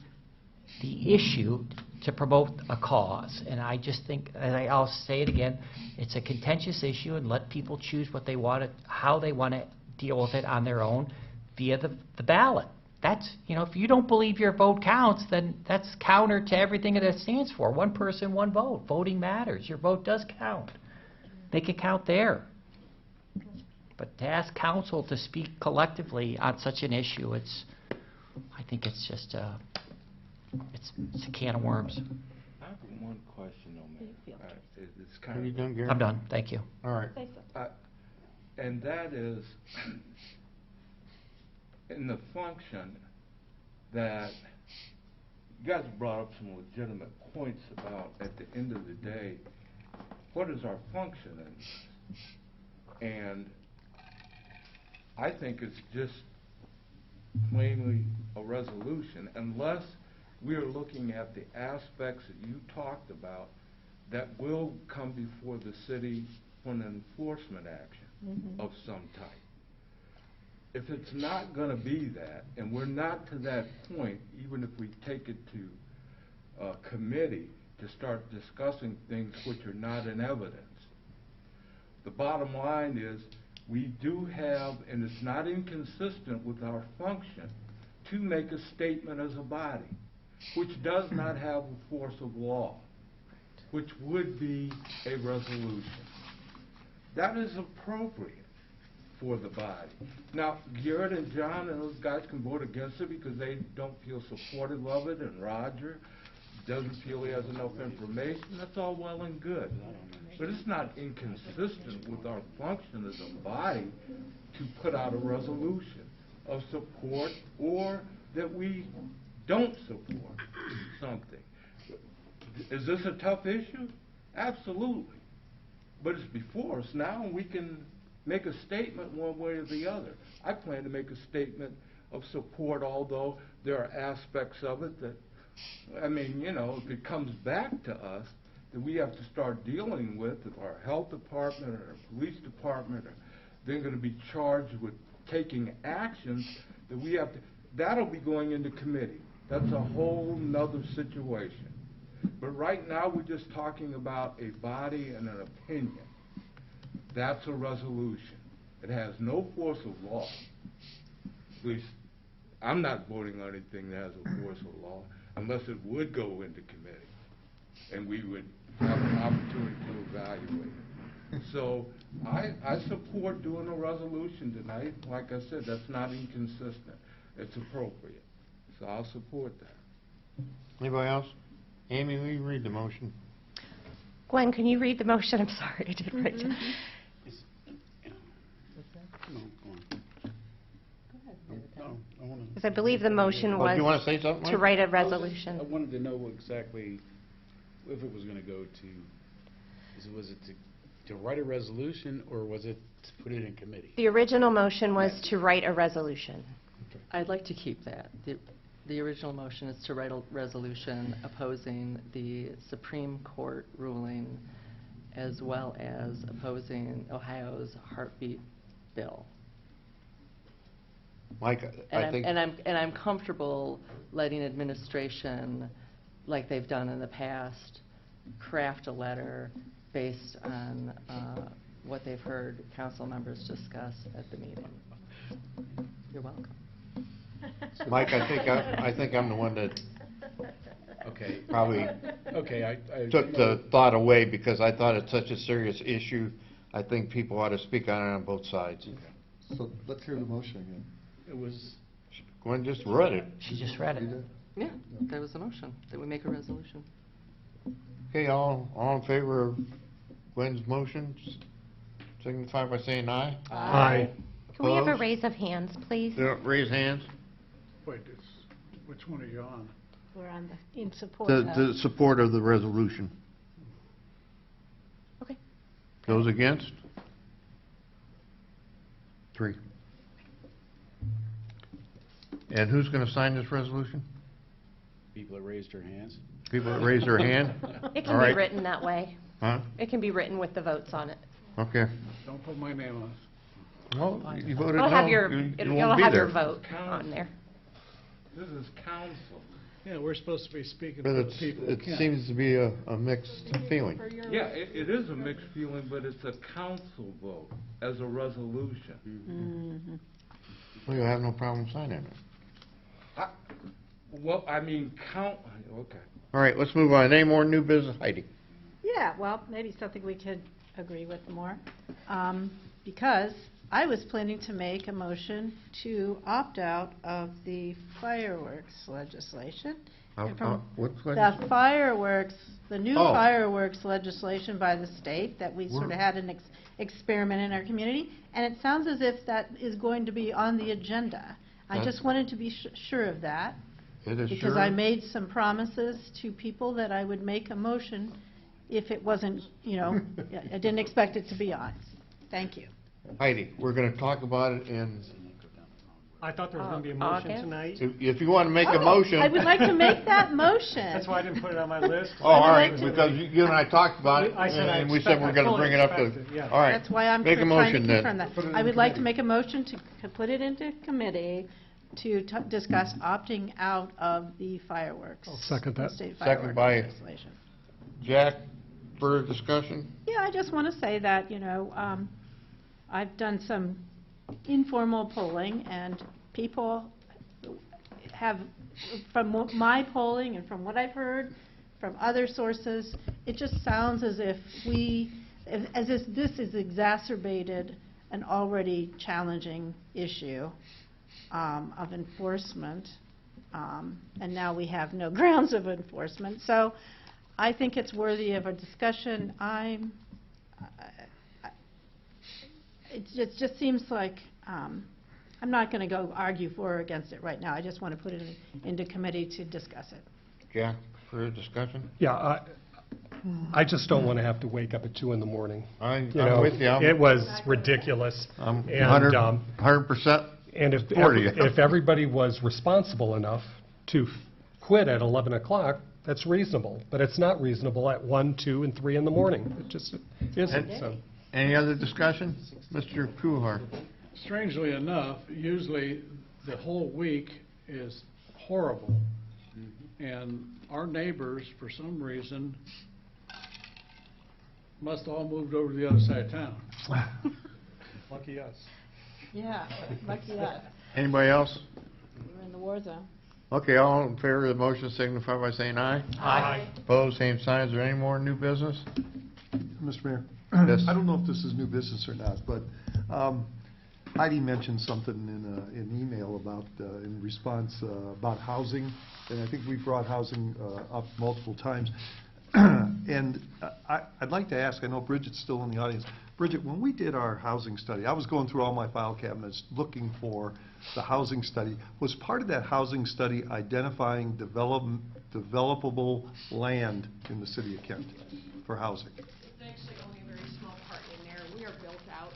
issue to promote a cause. And I just think, and I'll say it again, it's a contentious issue, and let people choose what they want to, how they want to deal with it on their own via the ballot. That's, if you don't believe your vote counts, then that's counter to everything that it stands for. One person, one vote. Voting matters. Your vote does count. Make it count there. But to ask council to speak collectively on such an issue, I think it's just it's a can of worms. I have one question though, Mayor. It's kind Are of you done, Gary? I'm done. Thank you. All right. And that is, in the function that you guys brought up some legitimate points about, at the end of the day, what is our function in this? And I think it's just plainly a resolution, unless we are looking at the aspects that you talked about that will come before the city for an enforcement action of some type. If it's not going to be that, and we're not to that point, even if we take it to a committee to start discussing things which are not in evidence, the bottom line is we do have, and it's not inconsistent with our function, to make a statement as a body, which does not have the force of law, which would be a resolution. That is appropriate for the body. Now, Garrett and John and those guys can vote against it because they don't feel supportive of it, and Roger doesn't feel he has enough information. That's all well and good. But it's not inconsistent with our function as a body to put out a resolution of support or that we don't support something. Is this a tough issue? Absolutely. But it's before us now, and we can make a statement one way or the other. I plan to make a statement of support, although there are aspects of it that, if it comes back to us, that we have to start dealing with, if our health department or our police department are then going to be charged with taking actions, that we have to, that'll be going into committee. That's a whole nother situation. But right now, we're just talking about a body and an opinion. That's a resolution. It has no force of law. At least, I'm not voting on anything that has a force of law, unless it would go into committee, and we would have an opportunity to evaluate it. So, I support doing a resolution tonight. Like I said, that's not inconsistent. It's appropriate. So I'll support that. Anybody else? Amy, will you read the motion? Gwen, can you read the motion? I'm sorry, I didn't write it down. Because I believe the motion was you want to say something, to Mike? write a resolution. I wanted to know exactly if it was going to go to, was it to write a resolution, or was it to put it in committee? The original motion was to write a resolution. I'd like to keep that. The original motion is to write a resolution opposing the Supreme Court ruling, as well as opposing Ohio's heartbeat bill. Mike, I think... And I'm comfortable letting administration, like they've done in the past, craft a letter based on what they've heard council members discuss at the meeting. You're welcome. Mike, I think I'm the one that probably took the thought away, because I thought it's such a serious issue. I think people ought to speak on it on both sides. So let's hear the motion again. It was... Gwen just read it. She just read it. Yeah, that was the motion, that we make a resolution. Okay, all in favor of Gwen's motion, signify by saying aye. Aye. Can we have a Opposed? raise of hands, please? Raise hands. Wait, which one are you on? We're on in support The support of the resolution. Okay. Those against? 3. And who's going to sign this resolution? People that raised their hands. People that raise their hand? It All can right. be written that way. Huh? It can be written with the votes on it. Okay. Don't put my name on it. Well, you voted It'll no. have your, You it'll won't be have your there. vote on there. This This is council. Yeah, we're supposed to be speaking But for the people who it can't. seems to be a mixed feeling. Yeah, it is a mixed feeling, but it's a council vote as a resolution. Well, you have no problem signing it. Well, I mean, okay. All right, let's move on. Any more new business, Heidi? Yeah, well, maybe something we could agree with more. Because I was planning to make a motion to opt out of the fireworks legislation. And from What the legislation? fireworks, the new Oh. fireworks legislation by the state that we sort of Where- had an experiment in our community, and it sounds as if that is going to be on the agenda. I That's- just wanted to be sure of that, It is because sure? I made some promises to people that I would make a motion if it wasn't, I didn't expect it to be on. Thank you. Heidi, we're going to talk about it in, I thought there was going to be a motion August? tonight. if you want to make a Oh, motion. I would like to make that motion. That's why I didn't put it on my list. Oh, all right, because you and I talked about it, I said I and we said we're going to bring it up to, expect it, yeah. all right. That's why I'm Make a trying to motion confirm then. that. I would like to make a motion to put it into committee to discuss opting out of the fireworks. I'll second that. State Second fireworks by- legislation. Jack, further discussion? Yeah, I just want to say that, I've done some informal polling, and people have, from my polling and from what I've heard from other sources, it just sounds as if this has exacerbated an already challenging issue of enforcement, and now we have no grounds of enforcement. So I think it's worthy of a discussion. It just seems like, I'm not going to go argue for or against it right now. I just want to put it into committee to discuss it. Jack, further discussion? Yeah, I just don't want to have to wake up at 2 in the morning. I'm You know, with you. It was ridiculous. I'm And, 100% And if for you. if everybody was responsible enough to quit at 11 o'clock, that's reasonable. But it's not reasonable at 1, 2, and 3 in the morning. It just isn't, so. Any other discussion? Mr. Kuhar? Strangely enough, usually the whole week is horrible. And our neighbors, for some reason, must all moved over to the other side of town. Lucky us. Yeah, lucky us. Anybody else? We're in the war zone. Okay, all in favor of the motion signify by saying aye. Aye. Opposed, same sign. Is there any more new business? Mr. Mayor? Yes. I don't know if this is new business or not, but Heidi mentioned something in an email about, in response, about housing, and I think we brought housing up multiple times. And I'd like to ask, I know Bridget's still in the audience. Bridget, when we did our housing study, I was going through all my file cabinets looking for the housing study. Was part of that housing study identifying developable land in the city of Kent for housing? It's actually only a very small part in there. We are built out.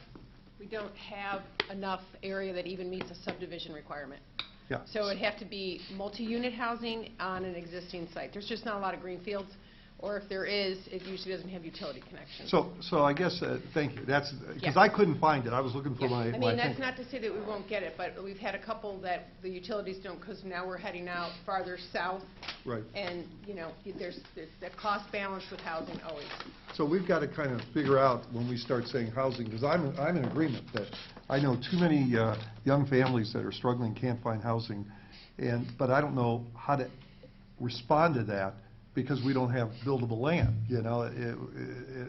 We don't have enough area that even meets a subdivision requirement. Yeah. So it'd have to be multi-unit housing on an existing site. There's just not a lot of green fields, or if there is, it usually doesn't have utility connections. So I guess, thank you, that's, because Yeah. I couldn't find it, I was looking for Yeah. my I mean, that's thing. not to say that we won't get it, but we've had a couple that the utilities don't, because now we're heading out farther south, Right. and, there's the cost balance with housing always. So we've got to kind of figure out when we start saying housing, because I'm in agreement that I know too many young families that are struggling, can't find housing, but I don't know how to respond to that because we don't have buildable land,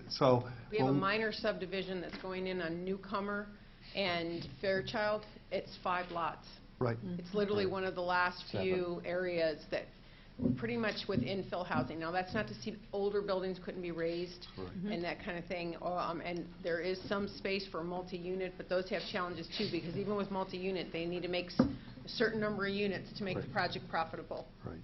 so. We have a when- minor subdivision that's going in on Newcomer and Fairchild. It's 5 lots. Right. It's literally one of the last few areas that we're pretty much with infill housing. Now, that's not to say older buildings couldn't be raised and that kind of thing. And there is some space for multi-unit, but those have challenges too, because even with multi-unit, they need to make a certain number of units to make the project profitable. Right.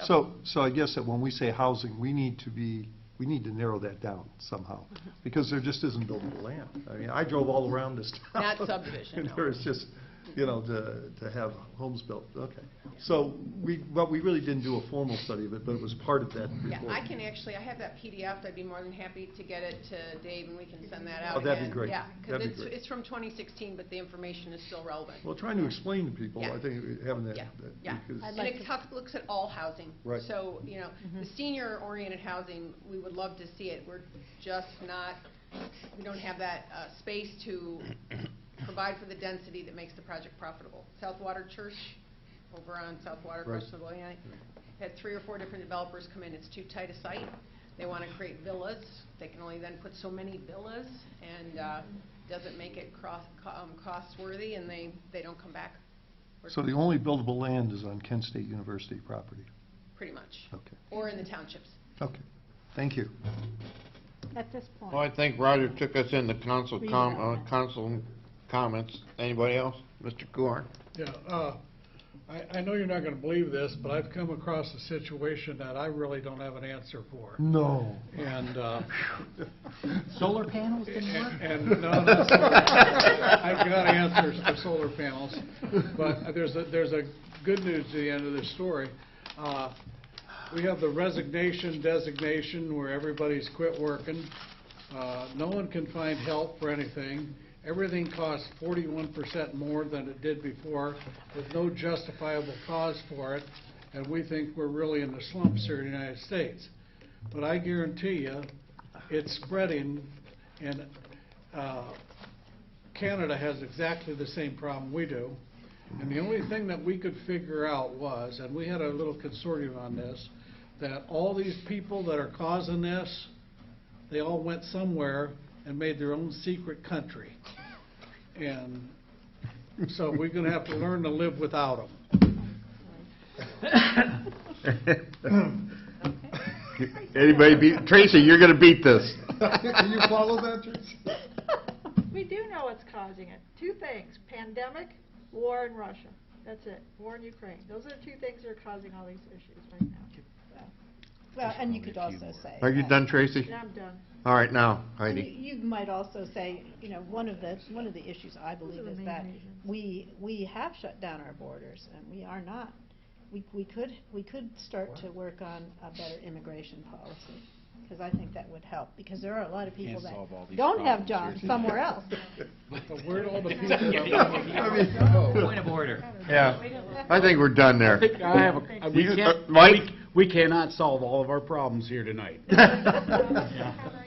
So I guess that when we say housing, we need to narrow that down somehow, because there just isn't buildable land. I mean, I drove all around this town. Not subdivision, And no. there's just, to have homes built. Okay. So but we really didn't do a formal study of it, but it was part of that Yeah, report. I can actually, I have that PDF, I'd be more than happy to get it to Dave and we can send that out Oh, that'd be again. great. Yeah, because That'd be great. it's from 2016, but the information is still relevant. Well, trying to explain to people, Yeah. I think having that. Yeah, that- yeah. because- And it looks at all housing. Right. So, the senior-oriented housing, we would love to see it. We're just not, we don't have that space to provide for the density that makes the project profitable. South Water Church, over on South Water, Right. across from the bowling alley, had 3 or 4 different developers come in. It's too tight a site. They want to create villas. They can only then put so many villas, and doesn't make it cost-worthy, and they don't come back. So the only buildable land is on Kent State University property? Pretty much. Okay. Or in the townships. Okay. Thank you. At this point. Well, I think Roger took us into council Redevelopment. council comments. Anybody else? Mr. Kuhn? Yeah, I know you're not going to believe this, but I've come across a situation that I really don't have an answer for. No. And, Solar panels didn't work? and, no, not solar. I've got answers for solar panels, but there's a good news to the end of this story. We have the resignation designation where everybody's quit working. No one can find help for anything. Everything costs 41% more than it did before, with no justifiable cause for it, and we think we're really in the slumps here in the United States. But I guarantee you, it's spreading, and Canada has exactly the same problem we do. And the only thing that we could figure out was, and we had a little consortium on this, that all these people that are causing this, they all went somewhere and made their own secret country. And so we're going to have to learn to live without them. Anybody Tracy, you're going to beat this. Can you follow that, Tracy? We do know what's causing it. 2 things: pandemic, war in Russia. That's it. War in Ukraine. Those are the 2 things that are causing all these issues right now. Well, and you could also say. Are you done, Tracy? Yeah, I'm done. All right, now, And Heidi. you might also say, one of the issues I believe the is main that reasons. we have shut down our borders, and we are not. We could start to work on a better immigration policy, because I think that would help, because there are a lot of people Can't that solve all these don't have problems jobs here somewhere else. But where'd all the people that Point of order. Yeah, I think we're done there. I have Mike? we cannot solve all of our problems here tonight.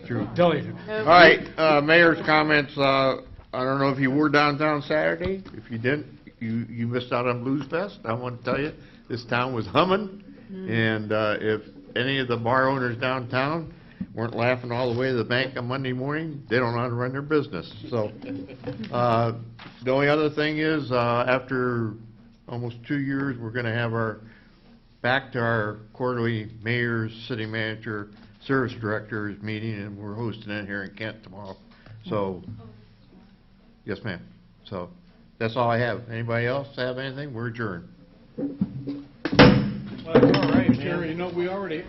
True. Tell you. All right, mayor's comments. I don't know if you were downtown Saturday. If you didn't, you missed out on Blues Fest. I want to tell you, this town was humming. And if any of the bar owners downtown weren't laughing all the way to the bank on Monday morning, they don't know how to run their business. So the only other thing is, after almost 2 years, we're going to have back to our quarterly mayor's, city manager, service directors meeting, and we're hosting it here in Kent tomorrow. So, yes, ma'am. So that's all I have. Anybody else have anything? We're adjourned. Well, all right, Jerry, we already